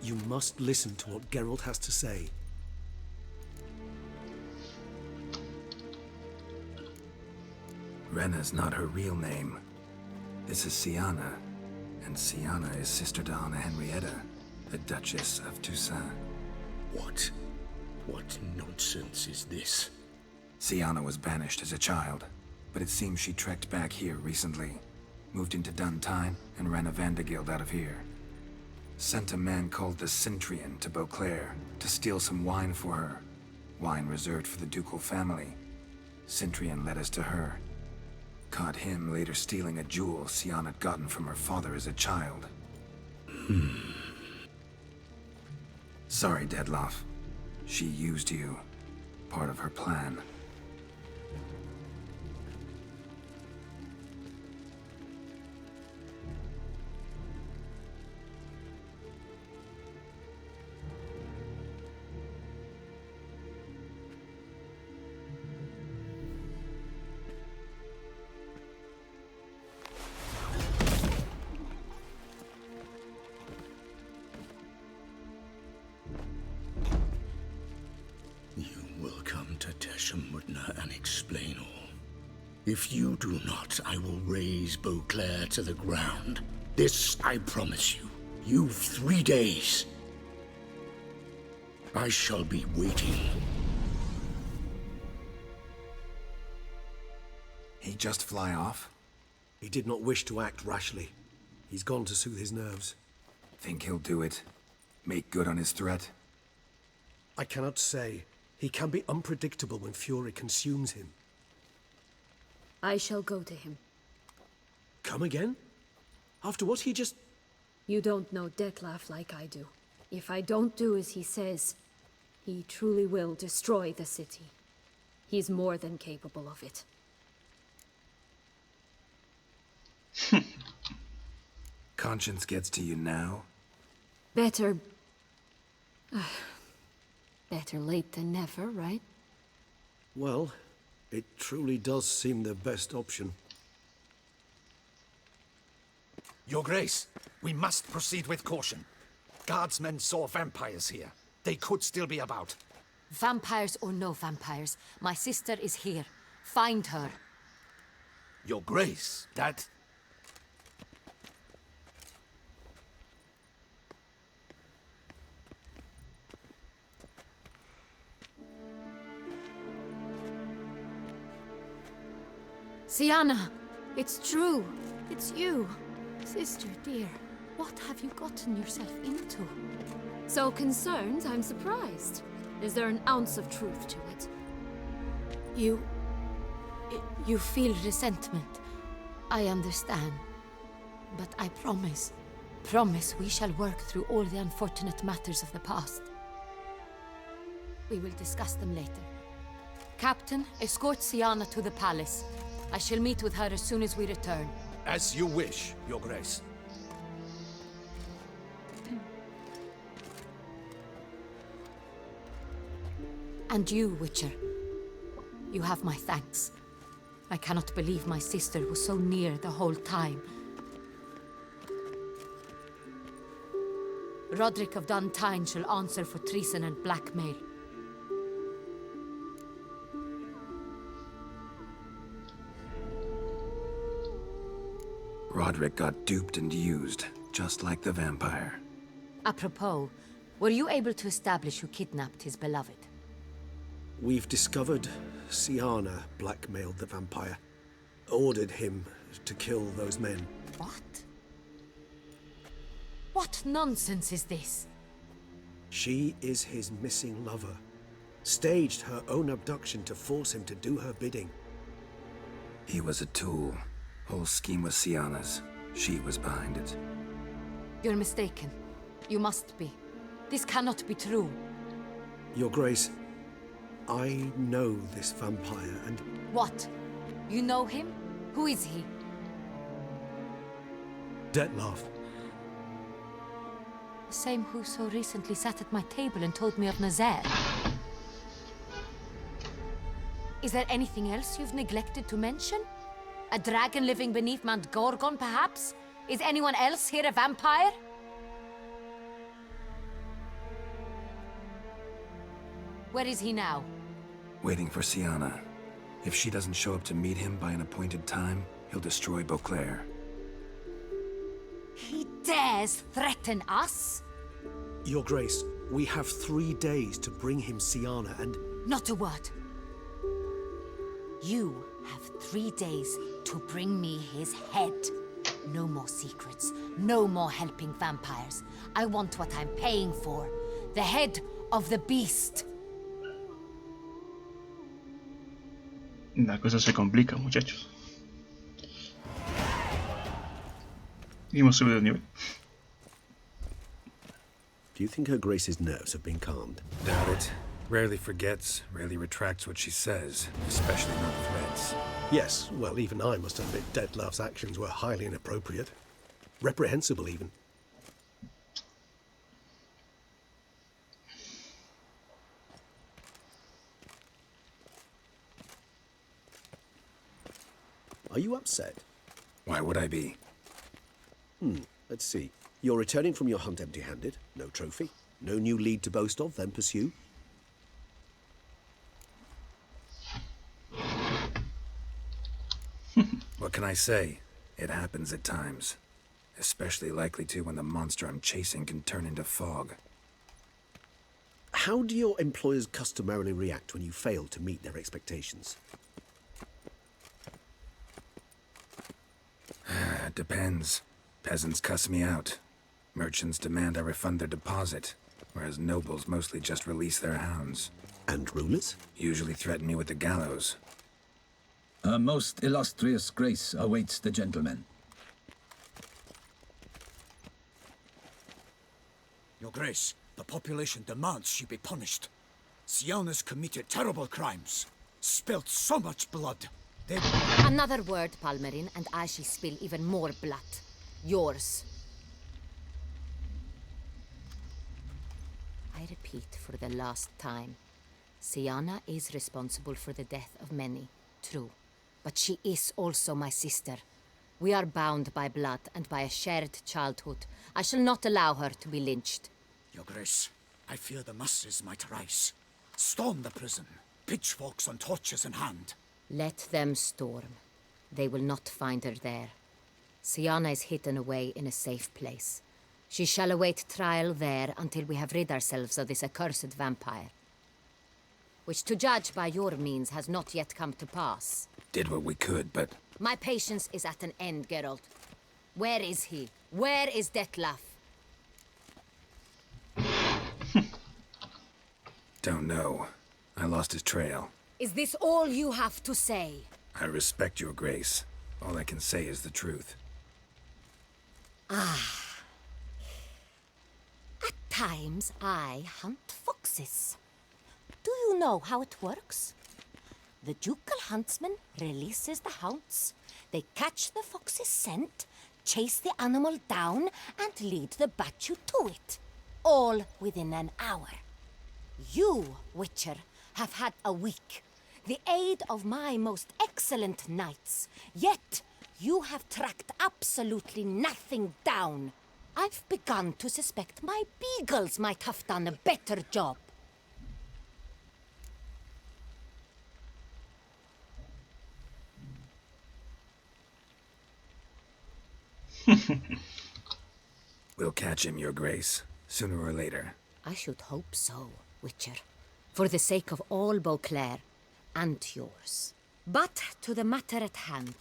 Speaker 16: You must listen to what Geralt has to say.
Speaker 3: Renna's not her real name. This is Siana, and Siana is sister to Anna Henrietta, the Duchess of Toussaint.
Speaker 17: What? What nonsense is this?
Speaker 3: Siana was banished as a child, but it seems she trekked back here recently, moved into Duntine, and ran a Vandergild out of here. Sent a man called the Centrian to Beauclair to steal some wine for her. Wine reserved for the ducal family. Centrian led us to her. Caught him later stealing a jewel Siana had gotten from her father as a child. Sorry, Dettlaff. She used you. Part of her plan.
Speaker 17: And explain all. If you do not, I will raze Beauclair to the ground. This I promise you. You've 3 days. I shall be waiting.
Speaker 3: He just fly off?
Speaker 16: He did not wish to act rashly. He's gone to soothe his nerves.
Speaker 3: Think he'll do it? Make good on his threat?
Speaker 16: I cannot say. He can be unpredictable when fury consumes him.
Speaker 18: I shall go to him.
Speaker 16: Come again? After what he just...
Speaker 18: You don't know Dettlaff like I do. If I don't do as he says, he truly will destroy the city. He's more than capable of it.
Speaker 3: Conscience gets to you now?
Speaker 18: Better... better late than never, right?
Speaker 16: Well, it truly does seem the best option.
Speaker 5: Your Grace, we must proceed with caution. Guardsmen saw vampires here. They could still be about.
Speaker 11: Vampires or no vampires, my sister is here. Find her.
Speaker 5: Your Grace, that...
Speaker 11: Siana, it's true. It's you. Sister dear, what have you gotten yourself into?
Speaker 18: So concerned, I'm surprised. Is there an ounce of truth to it?
Speaker 11: You feel resentment. I understand. But I promise we shall work through all the unfortunate matters of the past. We will discuss them later. Captain, escort Siana to the palace. I shall meet with her as soon as we return.
Speaker 5: As you wish, Your Grace.
Speaker 11: And you, Witcher. You have my thanks. I cannot believe my sister was so near the whole time. Roderick of Duntine shall answer for treason and blackmail.
Speaker 3: Roderick got duped and used, just like the vampire.
Speaker 11: Apropos, were you able to establish who kidnapped his beloved?
Speaker 16: We've discovered Siana blackmailed the vampire. Ordered him to kill those men.
Speaker 11: What? What nonsense is this?
Speaker 16: She is his missing lover. Staged her own abduction to force him to do her bidding.
Speaker 3: He was a tool. Whole scheme was Siana's. She was behind it.
Speaker 11: You're mistaken. You must be. This cannot be true.
Speaker 16: Your Grace, I know this vampire and...
Speaker 11: What? You know him? Who is he?
Speaker 16: Detlef.
Speaker 11: The same who so recently sat at my table and told me of Nazaire. Is there anything else you've neglected to mention? A dragon living beneath Mount Gorgon, perhaps? Is anyone else here a vampire? Where is he now?
Speaker 3: Waiting for Siana. If she doesn't show up to meet him by an appointed time, he'll destroy Beauclair.
Speaker 11: He dares threaten us?
Speaker 16: Your Grace, we have 3 days to bring him Siana and...
Speaker 11: Not a word. You have 3 days to bring me his head. No more secrets. No more helping vampires. I want what I'm paying for. The head of the beast.
Speaker 1: La cosa se complica, muchachos. Y hemos subido de nivel.
Speaker 16: Do you think Her Grace's nerves have been calmed?
Speaker 3: Doubt it. Rarely forgets, rarely retracts what she says, especially no threats.
Speaker 16: Yes, well, even I must admit Detlef's actions were highly inappropriate. Reprehensible, even. Are you upset?
Speaker 3: Why would I be?
Speaker 16: Let's see. You're returning from your hunt empty-handed. No trophy. No new lead to boast of, then pursue.
Speaker 3: What can I say? It happens at times. Especially likely to when the monster I'm chasing can turn into fog.
Speaker 16: How do your employers customarily react when you fail to meet their expectations?
Speaker 3: It depends. Peasants cuss me out. Merchants demand I refund their deposit, whereas nobles mostly just release their hounds.
Speaker 16: And rulers?
Speaker 3: Usually threaten me with the gallows.
Speaker 19: A most illustrious grace awaits the gentleman.
Speaker 20: Your Grace, the population demands she be punished. Siana's committed terrible crimes. Spilt so much blood.
Speaker 11: Another word, Palmerin, and I shall spill even more blood. Yours. I repeat for the last time. Siana is responsible for the death of many, true. But she is also my sister. We are bound by blood and by a shared childhood. I shall not allow her to be lynched.
Speaker 20: Your Grace, I fear the masses might rise. Storm the prison, pitchforks and torches in hand.
Speaker 11: Let them storm. They will not find her there. Siana is hidden away in a safe place. She shall await trial there until we have rid ourselves of this accursed vampire. Which, to judge by your means, has not yet come to pass.
Speaker 3: Did what we could, but...
Speaker 11: My patience is at an end, Geralt. Where is he? Where is Detlef?
Speaker 3: Don't know. I lost his trail.
Speaker 11: Is this all you have to say?
Speaker 3: I respect your grace. All I can say is the truth.
Speaker 11: Ah. At times, I hunt foxes. Do you know how it works? The ducal huntsman releases the hounds. They catch the fox's scent, chase the animal down, and lead the battue to it. All within an hour. You, Witcher, have had a week. The aid of my most excellent knights. Yet, you have tracked absolutely nothing down. I've begun to suspect my beagles might have done a better job.
Speaker 3: We'll catch him, your grace, sooner or later.
Speaker 11: I should hope so, Witcher. For the sake of all Beauclair, and yours. But to the matter at hand.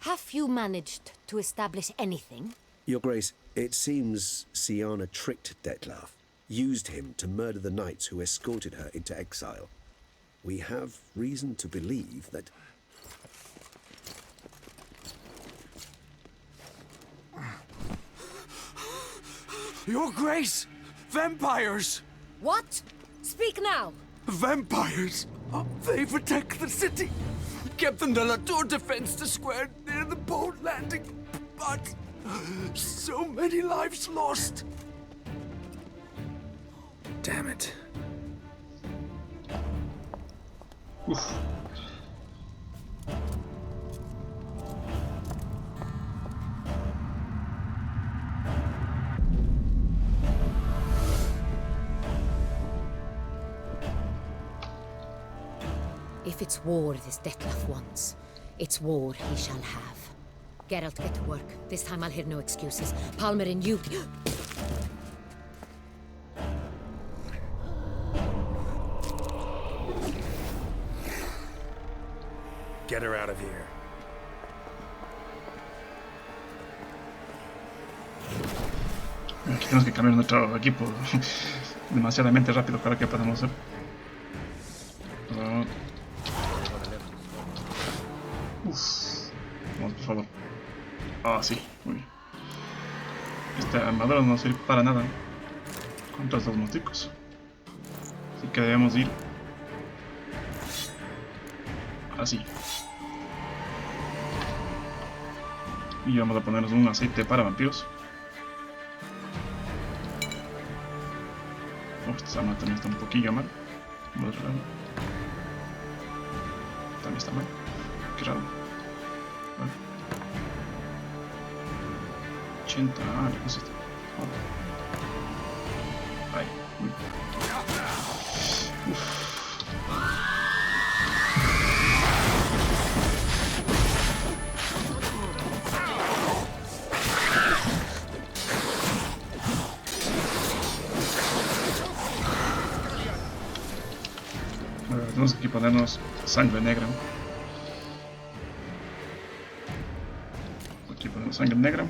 Speaker 11: Have you managed to establish anything?
Speaker 16: Your Grace, it seems Siana tricked Detlef, used him to murder the knights who escorted her into exile. We have reason to believe that...
Speaker 20: Your Grace! Vampires!
Speaker 11: What? Speak now!
Speaker 20: Vampires! They protect the city! Captain de la Tour defends the square near the boat landing, but
Speaker 13: So many lives lost!
Speaker 3: Damn it.
Speaker 1: Uf.
Speaker 11: If it's war this Detlef wants, it's war he shall have. Geralt, get to work. This time I'll hear no excuses. Palmer and you...
Speaker 3: Get her out of here.
Speaker 1: Aquí tenemos que cambiar nuestro equipo demasiadamente rápido para que podamos hacer. Vamos, por favor. Ah, sí, muy bien. Esta armadura no sirve para nada contra estos monstruos. Así que debemos ir así. Y vamos a ponernos un aceite para vampiros. Esta arma también está un poquillo mal. Vamos a ver. También está mal. Qué raro. Vale. 80. Ah, ¿qué es esto? Oh. Ahí. Uy. Uf. Tenemos que ponernos sangre negra. Aquí ponemos sangre negra.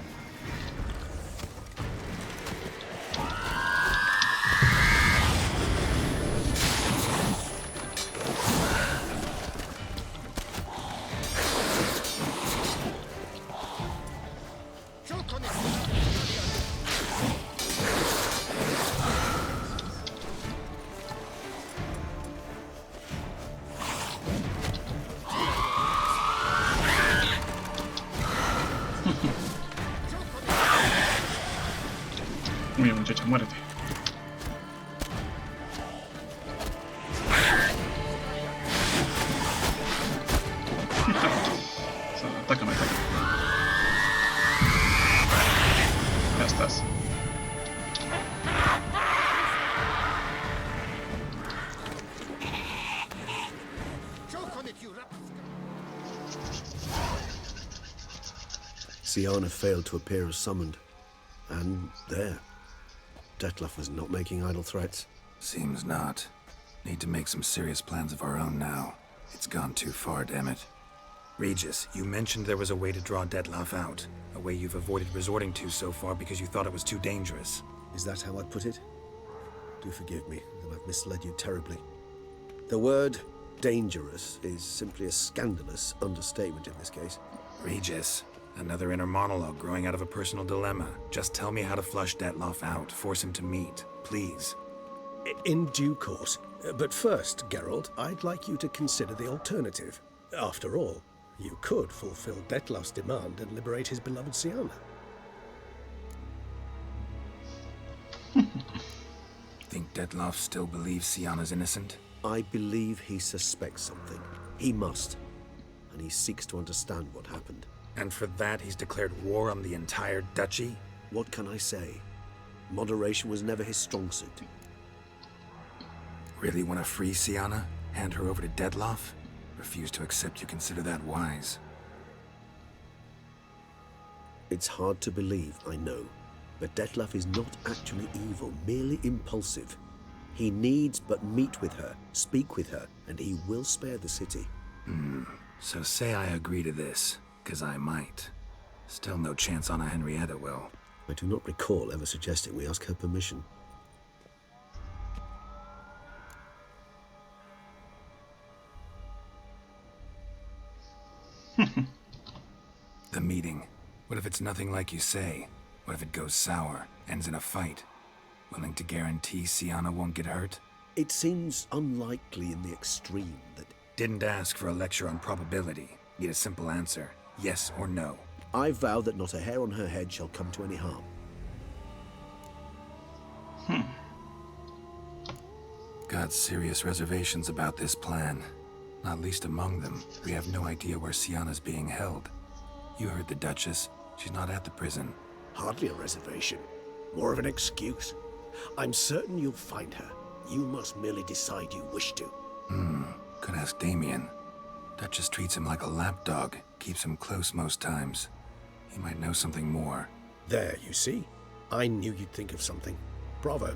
Speaker 1: Muy bien, muchacha, muérete. Atácame, atácame. Ya estás.
Speaker 16: Siana failed to appear as summoned. And there. Detlef was not making idle threats.
Speaker 3: Seems not. Need to make some serious plans of our own now. It's gone too far, damn it. Regis, you mentioned there was a way to draw Detlef out. A way you've avoided resorting to so far because you thought it was too dangerous.
Speaker 16: Is that how I'd put it? Do forgive me that I've misled you terribly. The word dangerous is simply a scandalous understatement in this case.
Speaker 3: Regis, another inner monologue growing out of a personal dilemma. Just tell me how to flush Detlef out, force him to meet, please.
Speaker 16: In due course. But first, Geralt, I'd like you to consider the alternative. After all, you could fulfill Detlef's demand and liberate his beloved Siana.
Speaker 3: Think Detlef still believes Siana's innocent?
Speaker 16: I believe he suspects something. He must. And he seeks to understand what happened.
Speaker 3: And for that he's declared war on the entire duchy?
Speaker 16: What can I say? Moderation was never his strong suit.
Speaker 3: Really want to free Siana? Hand her over to Detlef? Refuse to accept you consider that wise.
Speaker 16: It's hard to believe, I know. But Detlef is not actually evil, merely impulsive. He needs but meet with her, speak with her, and he will spare the city.
Speaker 3: So say I agree to this, 'cause I might. Still no chance Anna Henrietta will.
Speaker 16: I do not recall ever suggesting we ask her permission.
Speaker 3: The meeting. What if it's nothing like you say? What if it goes sour, ends in a fight? Willing to guarantee Siana won't get hurt?
Speaker 16: It seems unlikely in the extreme that...
Speaker 3: Didn't ask for a lecture on probability. Need a simple answer. Yes or no.
Speaker 16: I vow that not a hair on her head shall come to any harm.
Speaker 3: Got serious reservations about this plan. Not least among them, we have no idea where Sienna's being held. You heard the Duchess. She's not at the prison.
Speaker 16: Hardly a reservation. More of an excuse. I'm certain you'll find her. You must merely decide you wish to.
Speaker 3: Could ask Damien. Duchess treats him like a lapdog. Keeps him close most times. He might know something more.
Speaker 16: There, you see? I knew you'd think of something. Bravo.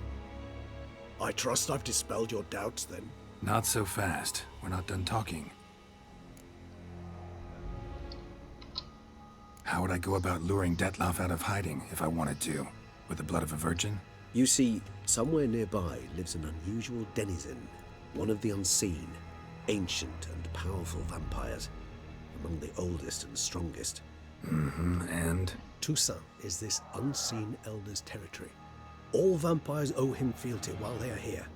Speaker 16: I trust I've dispelled your doubts, then.
Speaker 3: Not so fast. We're not done talking. How would I go about luring Detloff out of hiding if I wanted to? With the blood of a virgin?
Speaker 16: You see, somewhere nearby lives an unusual denizen, one of the unseen, ancient and powerful vampires, among the oldest and strongest.
Speaker 3: And?
Speaker 16: Toussaint is this unseen elder's territory. All vampires owe him fealty while they are here.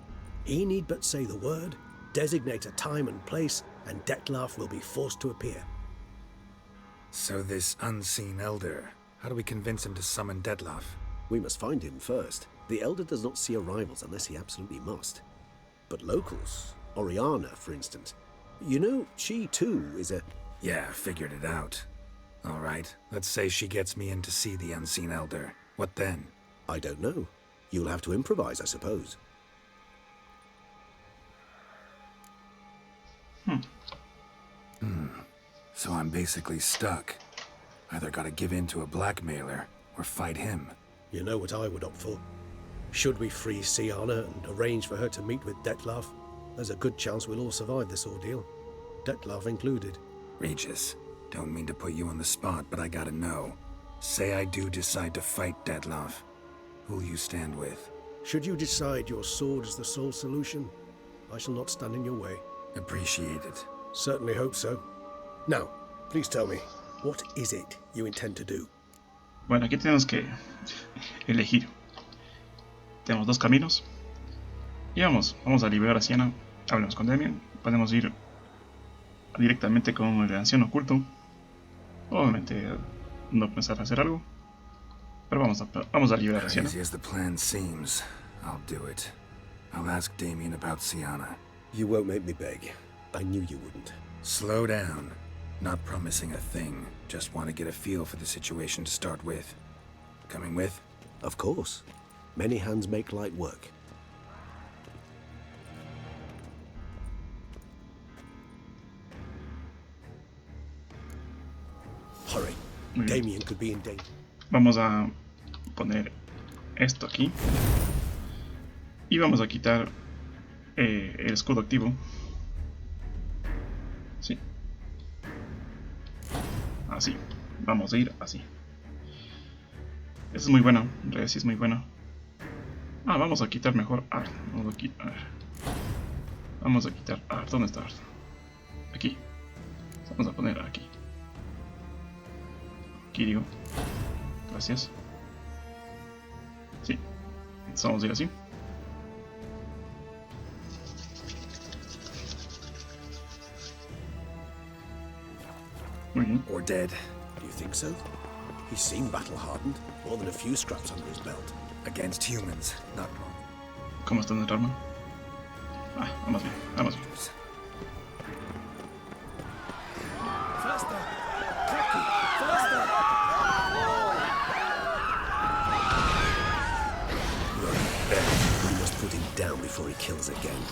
Speaker 16: He need but say the word, designate a time and place, and Detloff will be forced to appear.
Speaker 3: So this unseen elder, how do we convince him to summon Detloff?
Speaker 16: We must find him first. The elder does not see arrivals unless he absolutely must. But locals, Oriana, for instance, you know, she too is a...
Speaker 3: Yeah, figured it out. All right, let's say she gets me in to see the unseen elder. What then?
Speaker 16: I don't know. You'll have to improvise, I suppose.
Speaker 3: So I'm basically stuck. Either gotta give in to a blackmailer, or fight him.
Speaker 16: You know what I would opt for. Should we free Sienna and arrange for her to meet with Detloff, there's a good chance we'll all survive this ordeal. Detloff included.
Speaker 3: Regis, don't mean to put you on the spot, but I gotta know. Say I do decide to fight Detloff. Who'll you stand with?
Speaker 16: Should you decide your sword is the sole solution, I shall not stand in your way.
Speaker 3: Appreciate it.
Speaker 16: Certainly hope so. Now, please tell me, what is it you intend to do?
Speaker 1: Bueno, aquí tenemos que elegir. Tenemos dos caminos. Y vamos a liberar a Sienna. Hablemos con Damien. Podemos ir directamente con el anciano oculto. Obviamente no pensar hacer algo. Pero vamos a liberar a Sienna.
Speaker 3: Crazy as the plan seems, I'll do it. I'll ask Damien about Sienna.
Speaker 16: You won't make me beg. I knew you wouldn't.
Speaker 3: Slow down. Not promising a thing. Just want to get a feel for the situation to start with. Coming with?
Speaker 16: Of course. Many hands make light work. Hurry. Damien could be in danger.
Speaker 1: Vamos a poner esto aquí. Y vamos a quitar el escudo activo. Sí. Así. Vamos a ir así. Esta es muy buena. En realidad sí es muy buena. Vamos a quitar mejor Art. Vamos a quitar Art. ¿Dónde está Art? Aquí. Vamos a poner aquí. Aquí digo. Gracias. Sí. Entonces vamos a ir así.
Speaker 16: Or dead. Do you think so? He seemed battle-hardened. More than a few scraps under his belt.
Speaker 3: Against humans, not wrong.
Speaker 1: ¿Cómo está el arma? Vamos bien, vamos bien.
Speaker 20: Faster! Quickly! Faster!
Speaker 16: We must put him down before he kills again.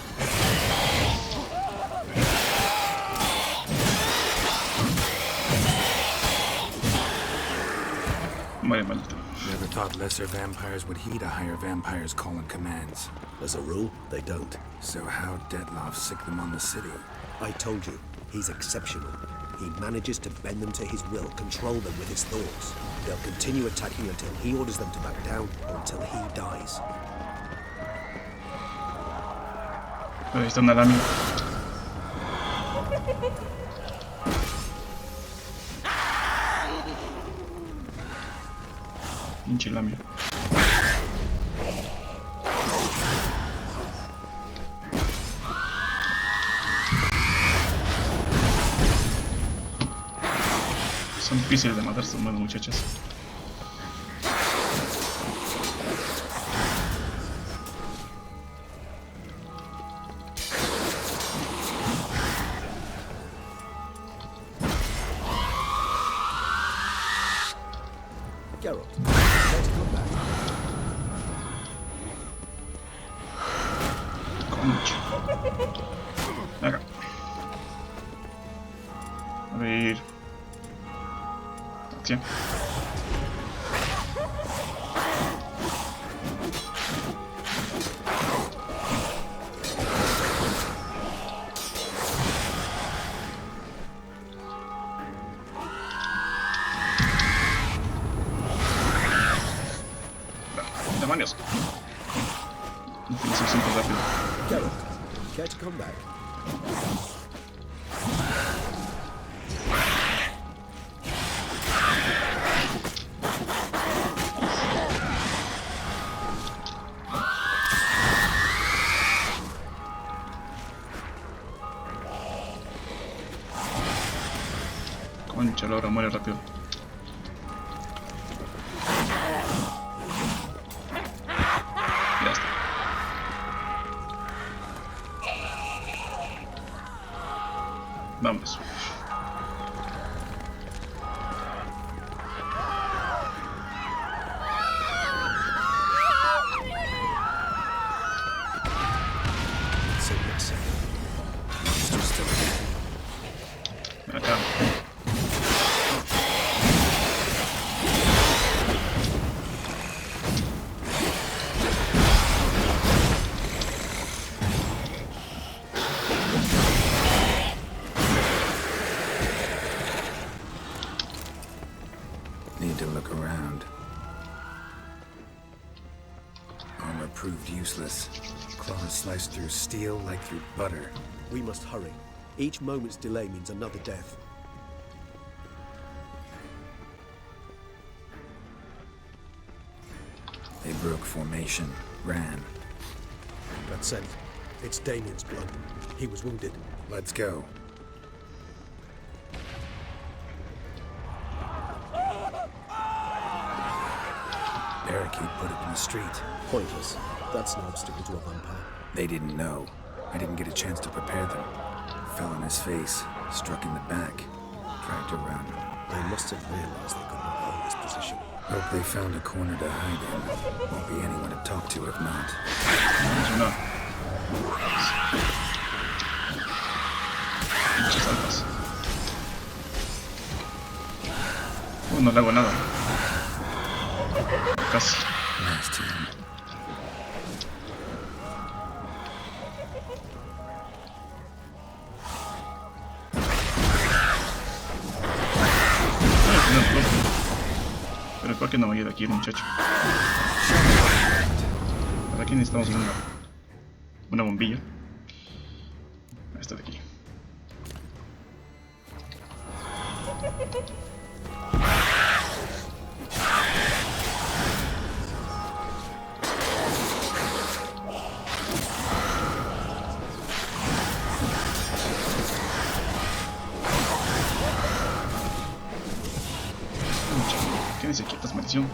Speaker 3: Never thought lesser vampires would heed a higher vampire's call and commands.
Speaker 16: As a rule, they don't.
Speaker 3: So how'd Detloff sick them on the city?
Speaker 16: I told you, he's exceptional. He manages to bend them to his will, control them with his thoughts. They'll continue attacking until he orders them to back down, or until he dies.
Speaker 1: Ahí está una lámina. Pinche lámina. difíciles de matar estos buenos muchachos.
Speaker 16: Geralt, let's come back.
Speaker 1: Concha. Acá. A ver. Acción. Demonios. Utilizo siempre rápido.
Speaker 16: Geralt, care to come back?
Speaker 1: Concha, Laura muere rápido. Ya está. Vamos. Acá.
Speaker 3: Need to look around. Armor proved useless. Claws sliced through steel like through butter.
Speaker 16: We must hurry. Each moment's delay means another death.
Speaker 3: They broke formation, ran.
Speaker 16: That's it. It's Damien's blood. He was wounded.
Speaker 3: Let's go. Barricade put up in the street.
Speaker 16: Pointless. That's no obstacle to a vampire.
Speaker 3: They didn't know. I didn't get a chance to prepare them. Fell on his face, struck in the back, tried to run.
Speaker 16: They must have realized they could not hold this position.
Speaker 3: Hope they found a corner to hide in. Won't be anyone to talk to if not.
Speaker 1: No. Muchas altas. No le hago nada. Casi.
Speaker 3: Last team.
Speaker 1: Pero ¿por qué no me ayuda aquí el muchacho? Para aquí necesitamos una bombilla. Esta de aquí. Quédense quietas, maldición.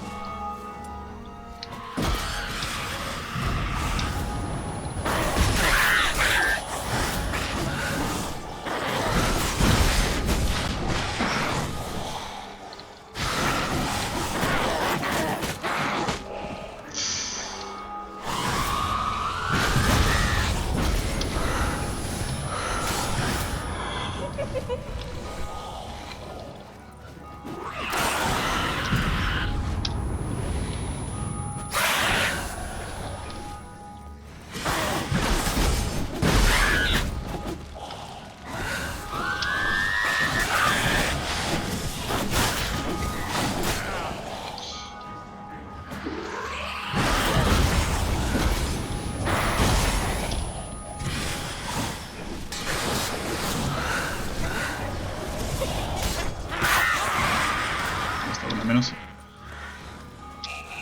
Speaker 1: Menos.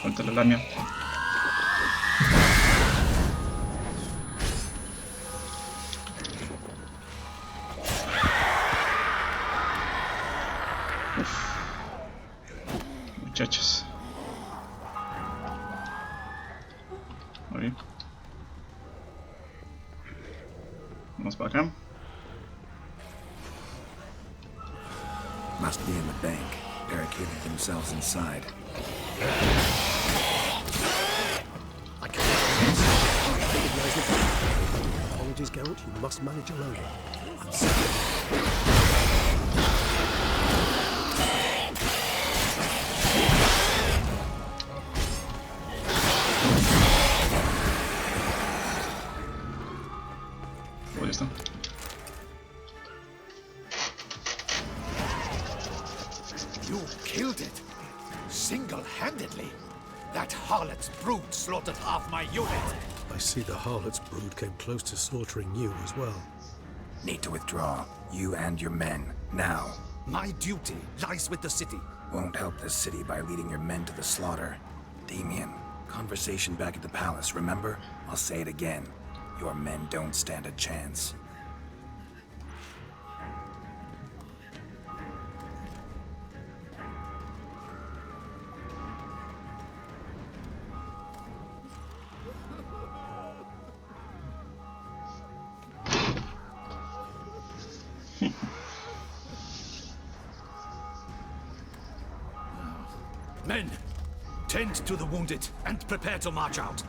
Speaker 1: Falta la lamia. Uf. Muy bien. Vamos para acá.
Speaker 3: Must be in the bank, barricaded themselves inside.
Speaker 16: I can't recognize the bank. Apologies, Geralt. You must manage alone. I'm sorry.
Speaker 5: You killed it! Single-handedly! That harlot's brood slaughtered half my unit!
Speaker 16: I see the harlot's brood came close to slaughtering you as well.
Speaker 3: Need to withdraw. You and your men. Now.
Speaker 5: My duty lies with the city.
Speaker 3: Won't help the city by leading your men to the slaughter. Damien, conversation back at the palace, remember? I'll say it again. Your men don't stand a chance.
Speaker 5: Men, tend to the wounded and prepare to march out.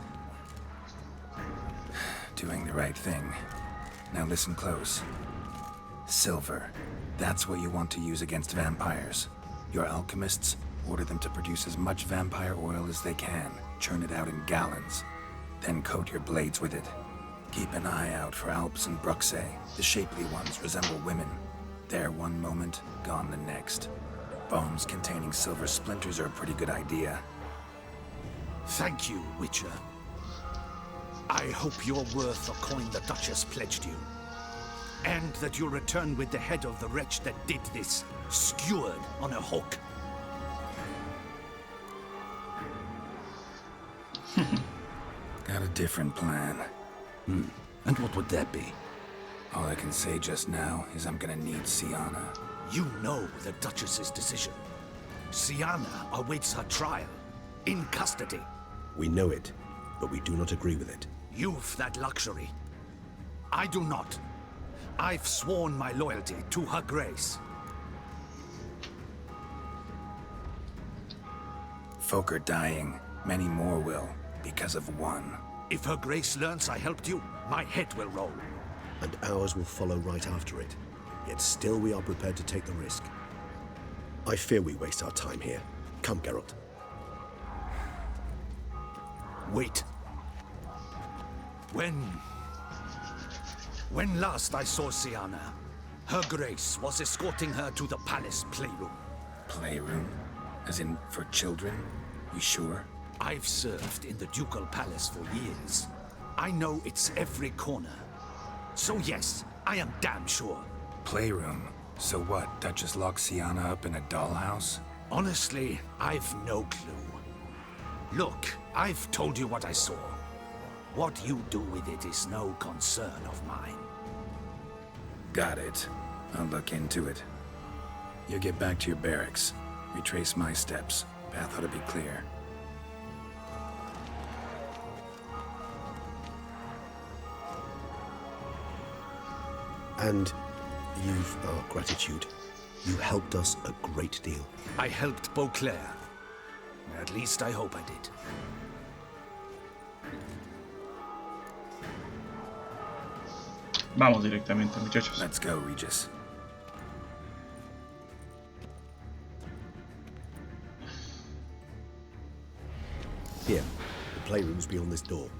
Speaker 3: Doing the right thing. Now listen close. Silver. That's what you want to use against vampires. Your alchemists, order them to produce as much vampire oil as they can. Churn it out in gallons. Then coat your blades with it. Keep an eye out for Alps and Bruxae. The shapely ones resemble women. There one moment, gone the next. Bombs containing silver splinters are a pretty good idea.
Speaker 5: Thank you, Witcher. I hope you're worth the coin the Duchess pledged you. And that you'll return with the head of the wretch that did this, skewered on a hook.
Speaker 3: Got a different plan.
Speaker 5: And what would that be?
Speaker 3: All I can say just now is I'm gonna need Siana.
Speaker 5: You know the Duchess's decision. Siana awaits her trial, in custody.
Speaker 16: We know it, but we do not agree with it.
Speaker 5: You've that luxury. I do not. I've sworn my loyalty to her grace.
Speaker 3: Folk are dying. Many more will, because of one.
Speaker 5: If her grace learns I helped you, my head will roll.
Speaker 16: And ours will follow right after it. Yet still we are prepared to take the risk. I fear we waste our time here. Come, Geralt.
Speaker 5: Wait. When last I saw Siana, her grace was escorting her to the palace playroom.
Speaker 3: Playroom? As in, for children? You sure?
Speaker 5: I've served in the ducal palace for years. I know its every corner. So yes, I am damn sure.
Speaker 3: Playroom? So what, Duchess locked Siana up in a dollhouse?
Speaker 5: Honestly, I've no clue. Look, I've told you what I saw. What you do with it is no concern of mine.
Speaker 3: Got it. I'll look into it. You get back to your barracks. Retrace my steps. Path ought to be clear.
Speaker 16: And you've our gratitude. You helped us a great deal.
Speaker 5: I helped Beauclair. At least I hope I did.
Speaker 1: Vamos directamente, muchachos.
Speaker 3: Let's go, Regis.
Speaker 16: Here, the playroom's beyond this door.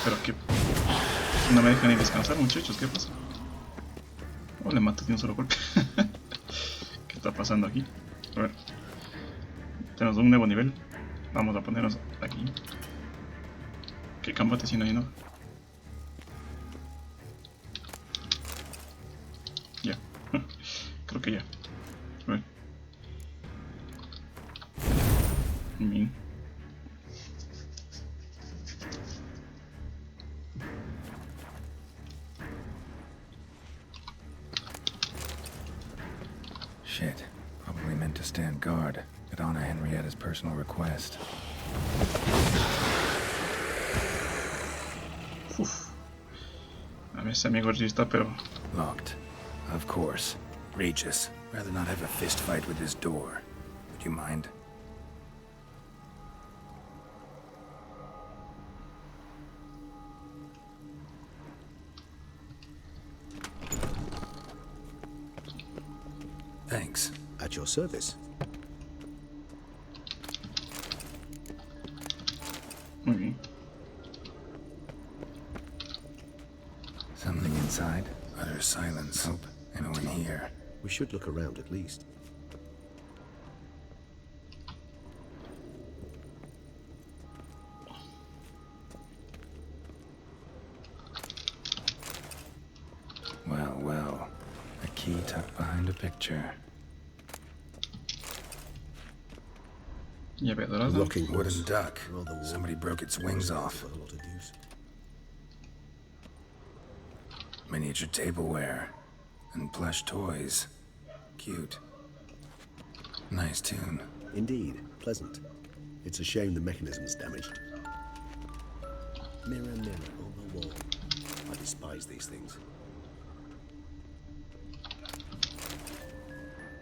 Speaker 1: Pero que... No me dejan ni descansar, muchachos, ¿qué pasa? Oh, le mato de un solo golpe. ¿Qué está pasando aquí? A ver. Tenemos un nuevo nivel. Vamos a ponernos aquí. ¿Qué combate si no hay no? Ya. Creo que ya. A ver. Bien.
Speaker 3: Shit. Probably meant to stand guard. at Anna Henrietta's personal request.
Speaker 1: Uf. A ver si amigo sí está, pero...
Speaker 3: Locked. Of course. Regis, rather not have a fist fight with this door. Would you mind? Thanks.
Speaker 16: At your service.
Speaker 1: Muy bien.
Speaker 3: Something inside. Utter silence. Hope anyone here.
Speaker 16: We should look around at least.
Speaker 3: Well, well. A key tucked behind a picture.
Speaker 1: Llave
Speaker 3: A
Speaker 1: dorada.
Speaker 3: rocking wooden duck. Somebody broke its wings off. Miniature tableware. And plush toys. Cute. Nice tune.
Speaker 16: Indeed, pleasant. It's a shame the mechanism's damaged. Mirror, mirror on the wall. I despise these things.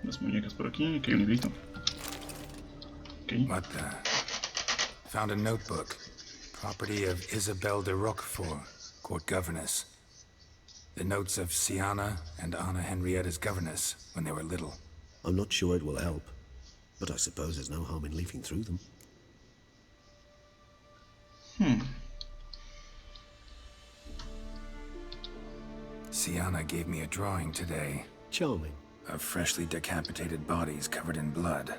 Speaker 1: Las muñecas por aquí, que hay un librito. Okay.
Speaker 3: What the? Found a notebook. Property of Isabelle de Roquefort, court governess. The notes of Siana and Anna Henrietta's governess when they were little.
Speaker 16: I'm not sure it will help, but I suppose there's no harm in leafing through them.
Speaker 3: Siana gave me a drawing today.
Speaker 16: Charming.
Speaker 3: Of freshly decapitated bodies covered in blood.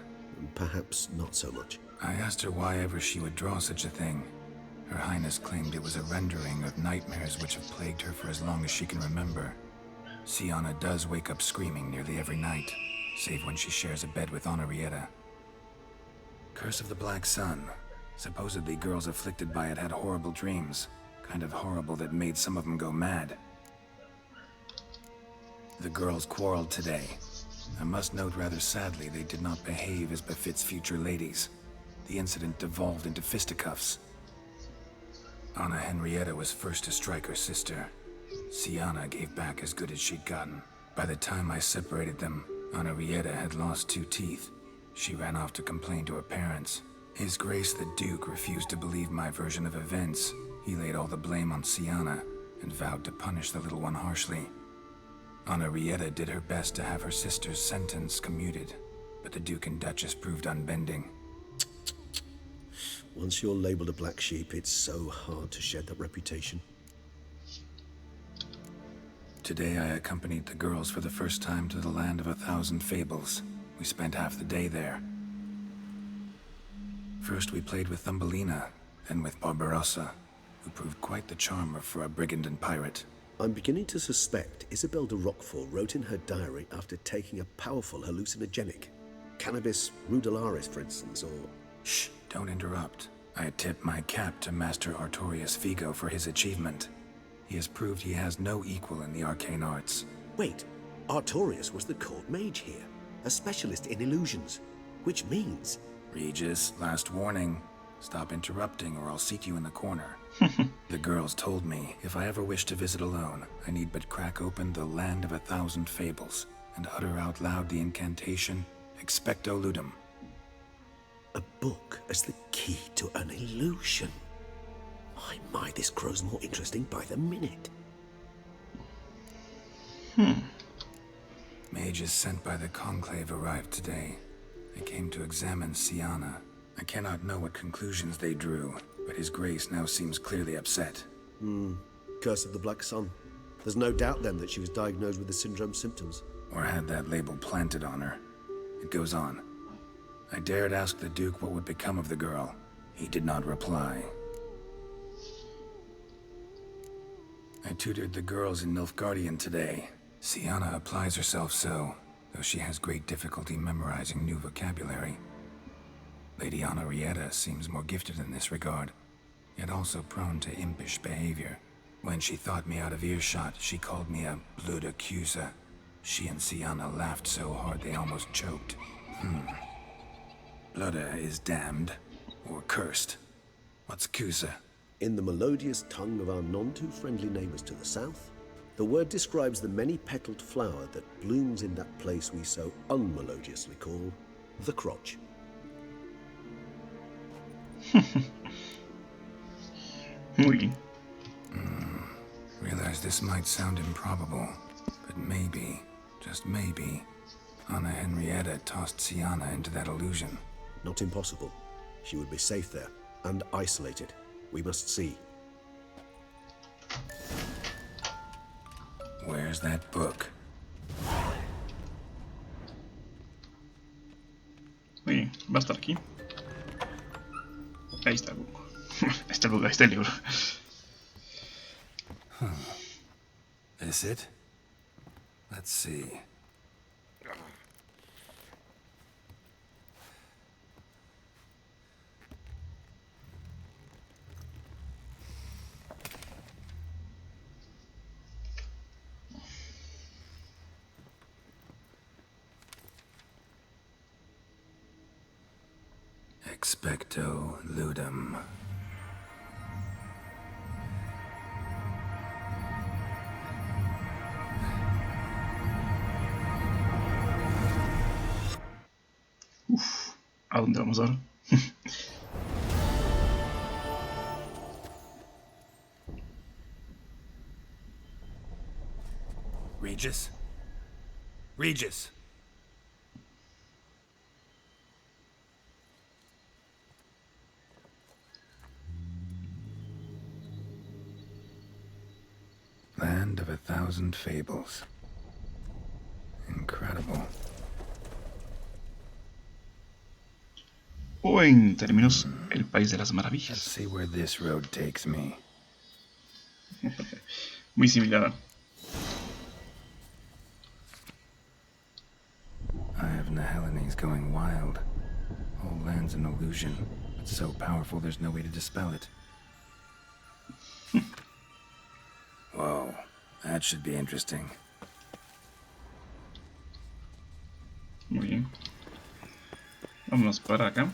Speaker 16: Perhaps not so much.
Speaker 3: I asked her why ever she would draw such a thing. Her Highness claimed it was a rendering of nightmares which have plagued her for as long as she can remember. Siana does wake up screaming nearly every night, save when she shares a bed with Henrietta. Curse of the Black Sun. Supposedly girls afflicted by it had horrible dreams. Kind of horrible that made some of them go mad. The girls quarreled today. I must note rather sadly they did not behave as befits future ladies. The incident devolved into fisticuffs. Anna Henrietta was first to strike her sister. Siana gave back as good as she'd gotten. By the time I separated them, Henrietta had lost 2 teeth. She ran off to complain to her parents. His Grace the Duke refused to believe my version of events. He laid all the blame on Siana and vowed to punish the little one harshly. Henrietta did her best to have her sister's sentence commuted, but the Duke and Duchess proved unbending.
Speaker 16: Once you're labeled a black sheep, it's so hard to shed that reputation.
Speaker 3: Today I accompanied the girls for the first time to the land of 1,000 fables. We spent half the day there. First we played with Thumbelina, then with Barbarossa, who proved quite the charmer for a brigand and pirate.
Speaker 16: I'm beginning to suspect Isabelle de Roquefort wrote in her diary after taking a powerful hallucinogenic. Cannabis rudelaris, for instance, or...
Speaker 3: Shh, don't interrupt. I tip my cap to Master Artorius Figo for his achievement. He has proved he has no equal in the arcane arts.
Speaker 16: Wait, Artorius was the court mage here, a specialist in illusions, which means...
Speaker 3: Regis, last warning. Stop interrupting or I'll seat you in the corner. The girls told me if I ever wish to visit alone, I need but crack open the land of 1,000 fables and utter out loud the incantation, Expecto Ludum.
Speaker 16: A book as the key to an illusion. My, this grows more interesting by the minute.
Speaker 3: Mages sent by the Conclave arrived today. They came to examine Siana. I cannot know what conclusions they drew, but His Grace now seems clearly upset.
Speaker 16: Curse of the Black Sun. There's no doubt then that she was diagnosed with the syndrome symptoms.
Speaker 3: Or had that label planted on her. It goes on. I dared ask the Duke what would become of the girl. He did not reply. I tutored the girls in Nilfgaardian today. Siana applies herself so, though she has great difficulty memorizing new vocabulary. Lady Henrietta seems more gifted in this regard, yet also prone to impish behavior. When she thought me out of earshot, she called me a blood accuser. She and Siana laughed so hard they almost choked. Ludda is damned, or cursed. What's Kusa?
Speaker 16: In the melodious tongue of our none-too-friendly neighbors to the south, the word describes the many-petaled flower that blooms in that place we so unmelodiously call the crotch.
Speaker 3: Realize this might sound improbable, but maybe, just maybe, Anna Henrietta tossed Sienna into that illusion.
Speaker 16: Not impossible. She would be safe there, and isolated. We must see.
Speaker 3: Where's that book?
Speaker 1: Muy bien, va a estar aquí. Ahí está el book. Ahí está el libro.
Speaker 3: Is it? Let's see. Expecto ludum.
Speaker 1: ¿A dónde vamos ahora?
Speaker 3: Regis? Regis! Land of 1,000 fables. Incredible.
Speaker 1: O en términos, el país de las maravillas.
Speaker 3: Let's see where this road takes me.
Speaker 1: Muy similar.
Speaker 3: I have Nahelines going wild. Whole land's an illusion. It's so powerful there's no way to dispel it. Whoa, that should be interesting.
Speaker 1: Muy bien. Vámonos para acá.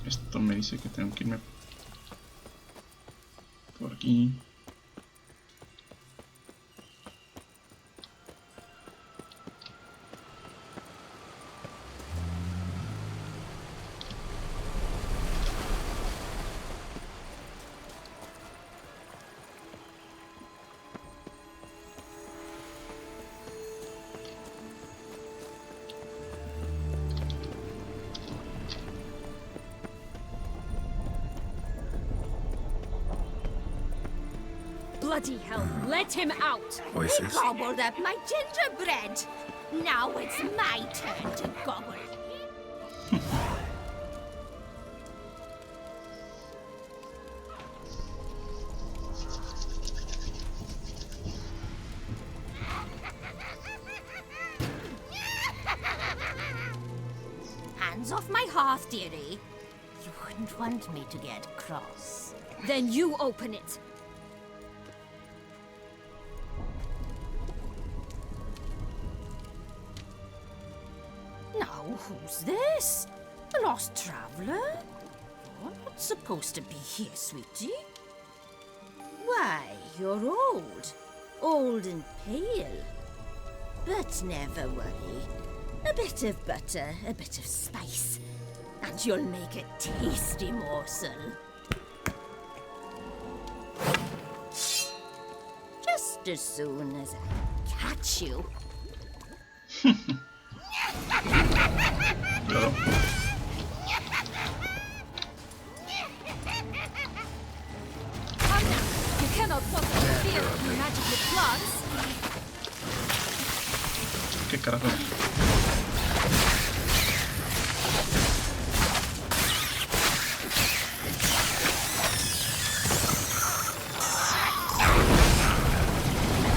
Speaker 1: Esto me dice que tengo que irme por aquí.
Speaker 18: Bloody hell, let him out!
Speaker 3: Voices.
Speaker 8: He gobbled up my gingerbread. Now it's my turn to gobble. Hands off my hearth, dearie. You wouldn't want me to get cross.
Speaker 18: Then you open it.
Speaker 8: Now, who's this? A lost traveler? You're not supposed to be here, sweetie. Why, you're old. Old and pale. But never worry. A bit of butter, a bit of spice, and you'll make a tasty morsel. Just as soon as I catch you.
Speaker 1: Claro.
Speaker 18: Come now, you cannot possibly fear me magic with plants.
Speaker 1: ¿Qué carajo?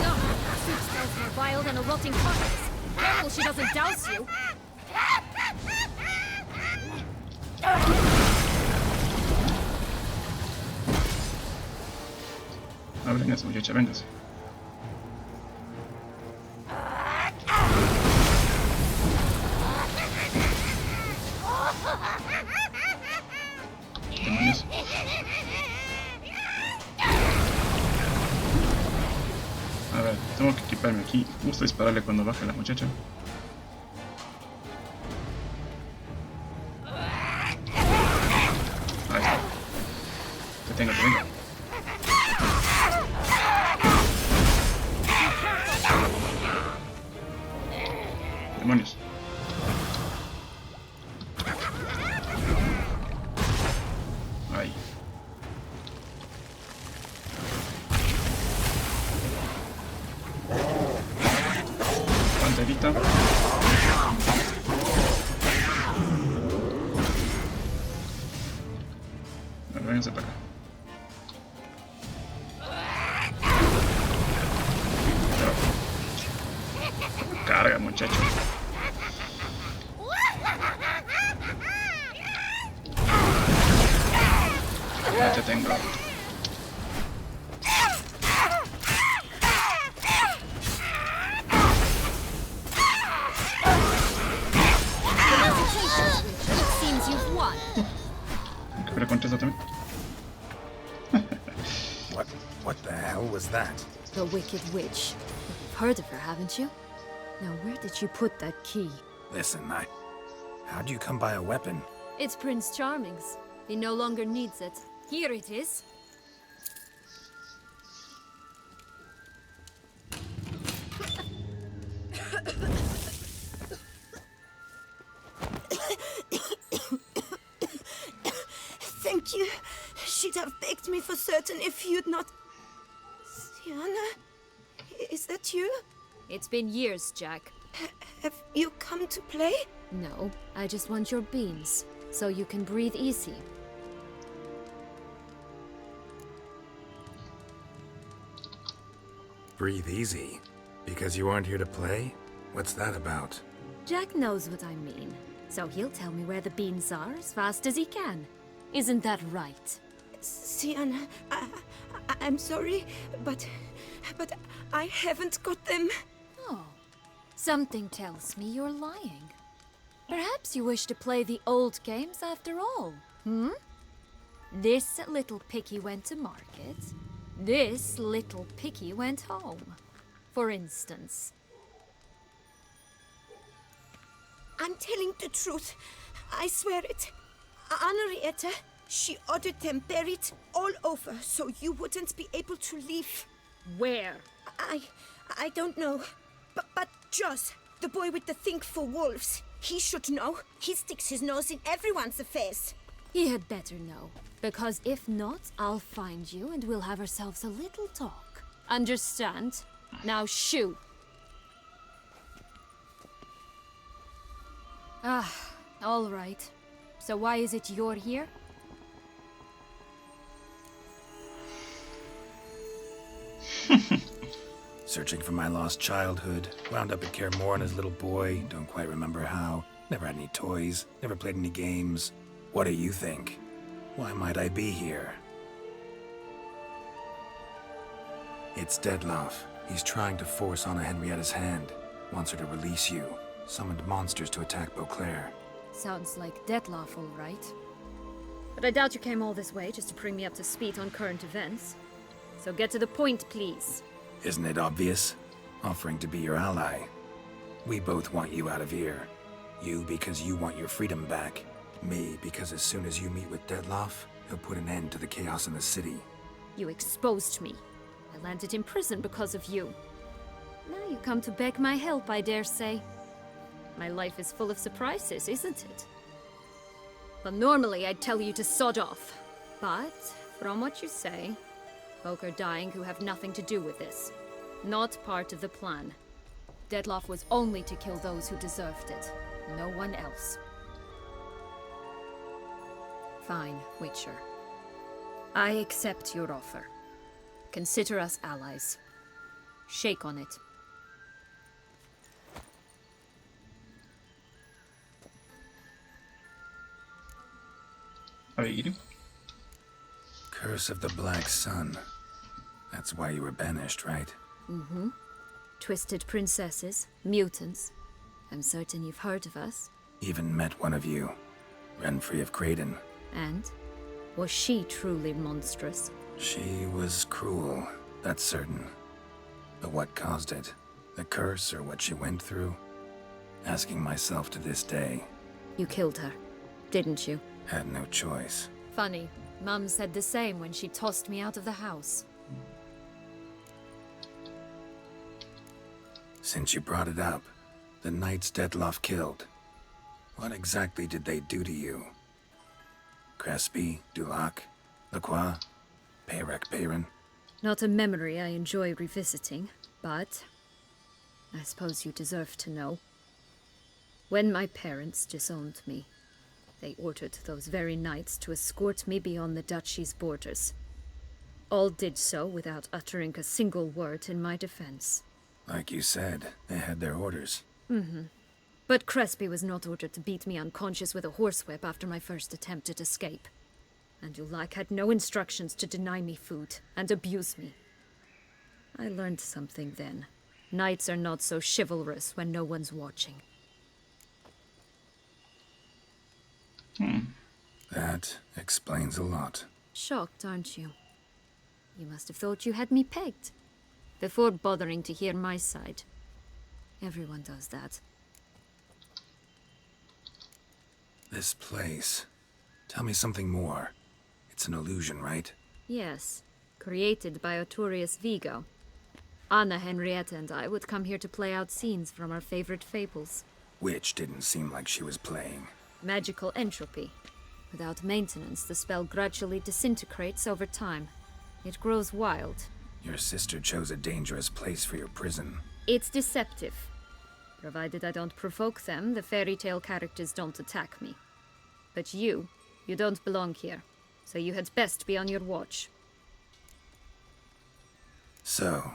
Speaker 18: No, soup smells more vile than a rotting carcass. Careful she doesn't douse you.
Speaker 1: Ah, véngase, muchacha, véngase. Espérame aquí. Gusta dispararle cuando baje la muchacha. Ahí está. Te tengo. Demonios. Ahí. Panterita. Vénganse para acá. Carga, muchacho. Ya te tengo. Pero contesta también.
Speaker 3: What the hell was that?
Speaker 18: The Wicked Witch. You've heard of her, haven't you? Now, where did you put that key?
Speaker 3: Listen, how'd you come by a weapon?
Speaker 18: It's Prince Charming's. He no longer needs it. Here it is.
Speaker 6: Thank you. She'd have begged me for certain if you'd not... Sienna? Is that you?
Speaker 18: It's been years, Jack.
Speaker 6: Have you come to play?
Speaker 18: No, I just want your beans, so you can breathe easy.
Speaker 3: Breathe easy? Because you aren't here to play? What's that about?
Speaker 18: Jack knows what I mean, so he'll tell me where the beans are as fast as he can. Isn't that right?
Speaker 6: Sienna, I'm sorry, but I haven't got them.
Speaker 18: Oh, something tells me you're lying. Perhaps you wish to play the old games after all, This little piggy went to market. This little piggy went home, for instance.
Speaker 6: I'm telling the truth. I swear it. Henrietta, she ordered them buried all over so you wouldn't be able to leave.
Speaker 18: Where?
Speaker 6: I don't know. But Joss, the boy with the thing for wolves, he should know. He sticks his nose in everyone's affairs.
Speaker 18: He had better know, because if not, I'll find you and we'll have ourselves a little talk. Understand? Now shoo! Ah, all right. So why is it you're here?
Speaker 3: Searching for my lost childhood. Wound up at Kaer Morhen as a little boy. Don't quite remember how. Never had any toys. Never played any games. What do you think? Why might I be here? It's Dettlaff. He's trying to force Anna Henrietta's hand. Wants her to release you. Summoned monsters to attack Beauclair.
Speaker 18: Sounds like Dettlaff, all right. But I doubt you came all this way just to bring me up to speed on current events. So get to the point, please.
Speaker 3: Isn't it obvious? Offering to be your ally. We both want you out of here. You because you want your freedom back. Me because as soon as you meet with Dettlaff, he'll put an end to the chaos in the city.
Speaker 18: You exposed me. I landed in prison because of you. Now you come to beg my help, I dare say. My life is full of surprises, isn't it? Well, normally I'd tell you to sod off. But, from what you say, folk are dying who have nothing to do with this. Not part of the plan. Dettlaff was only to kill those who deserved it. No one else. Fine, Witcher. I accept your offer. Consider us allies. Shake on it.
Speaker 1: Are you eating?
Speaker 3: Curse of the Black Sun. That's why you were banished, right?
Speaker 18: Mm-hmm. Twisted princesses, mutants. I'm certain you've heard of us.
Speaker 3: Even met one of you. Renfrey of Craden.
Speaker 18: And? Was she truly monstrous?
Speaker 3: She was cruel, that's certain. But what caused it? The curse or what she went through? Asking myself to this day.
Speaker 18: You killed her, didn't you?
Speaker 3: Had no choice.
Speaker 18: Funny. Mum said the same when she tossed me out of the house.
Speaker 3: Since you brought it up, the knights Detloff killed. What exactly did they do to you? Crespi, Dulac, Lacroix, Peyrac Peyran?
Speaker 18: Not a memory I enjoy revisiting, but I suppose you deserve to know. When my parents disowned me, they ordered those very knights to escort me beyond the duchy's borders. All did so without uttering a single word in my defense.
Speaker 3: Like you said, they had their orders.
Speaker 18: But Crespi was not ordered to beat me unconscious with a horsewhip after my first attempt at escape. And Dulac had no instructions to deny me food and abuse me. I learned something then. Knights are not so chivalrous when no one's watching.
Speaker 3: That explains a lot.
Speaker 18: Shocked, aren't you? You must have thought you had me pegged. Before bothering to hear my side. Everyone does that.
Speaker 3: This place. Tell me something more. It's an illusion, right?
Speaker 18: Yes. Created by Arturius Vigo. Anna, Henrietta, and I would come here to play out scenes from our favorite fables.
Speaker 3: Which didn't seem like she was playing.
Speaker 18: Magical entropy. Without maintenance, the spell gradually disintegrates over time. It grows wild.
Speaker 3: Your sister chose a dangerous place for your prison.
Speaker 18: It's deceptive. Provided I don't provoke them, the fairy tale characters don't attack me. But you don't belong here. So you had best be on your watch.
Speaker 3: So,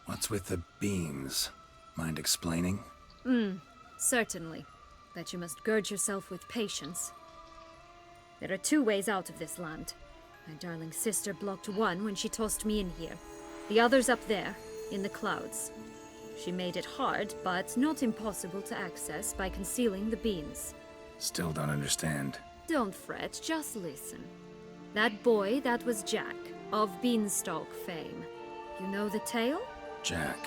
Speaker 3: what's with the beams? Mind explaining?
Speaker 18: Certainly. But you must gird yourself with patience. There are 2 ways out of this land. My darling sister blocked one when she tossed me in here. The other's up there, in the clouds. She made it hard, but not impossible to access by concealing the beams.
Speaker 3: Still don't understand.
Speaker 18: Don't fret, just listen. That boy, that was Jack, of Beanstalk fame. You know the tale?
Speaker 3: Jack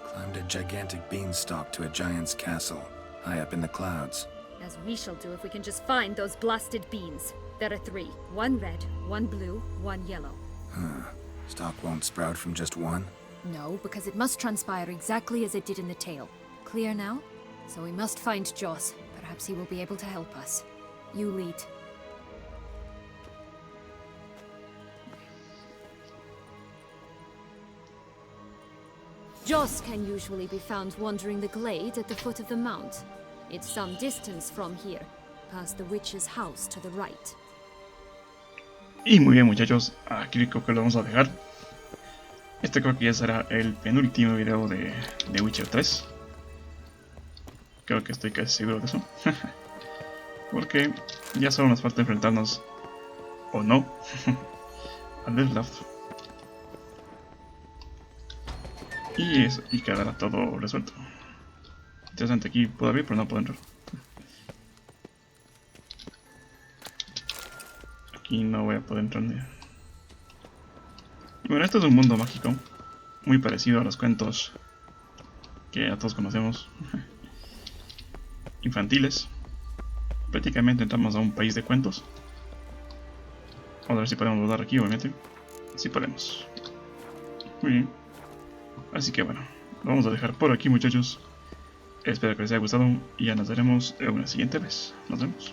Speaker 3: climbed a gigantic beanstalk to a giant's castle, high up in the clouds.
Speaker 18: As we shall do if we can just find those blasted beans. There are 3. 1 red, 1 blue, 1 yellow.
Speaker 3: Stalk won't sprout from just one?
Speaker 18: No, because it must transpire exactly as it did in the tale. Clear now? So we must find Joss. Perhaps he will be able to help us. You lead. Joss can usually be found wandering the glade at the foot of the mount. It's some distance from here, past the witch's house to the right.
Speaker 1: Y muy bien, muchachos, aquí creo que lo vamos a dejar. Este creo que ya será el penúltimo video de Witcher 3. Creo que estoy casi seguro de eso. Porque ya solo nos falta enfrentarnos, o no, a Detloff. Y quedará todo resuelto. Interesante, aquí puedo abrir pero no puedo entrar. Aquí no voy a poder entrar ni. Y bueno, esto es un mundo mágico, muy parecido a los cuentos que a todos conocemos. Infantiles. Prácticamente entramos a un país de cuentos. Vamos a ver si podemos volar aquí, obviamente. Sí podemos. Muy bien. Así que bueno, lo vamos a dejar por aquí, muchachos. Espero que les haya gustado y ya nos veremos en una siguiente vez. Nos vemos.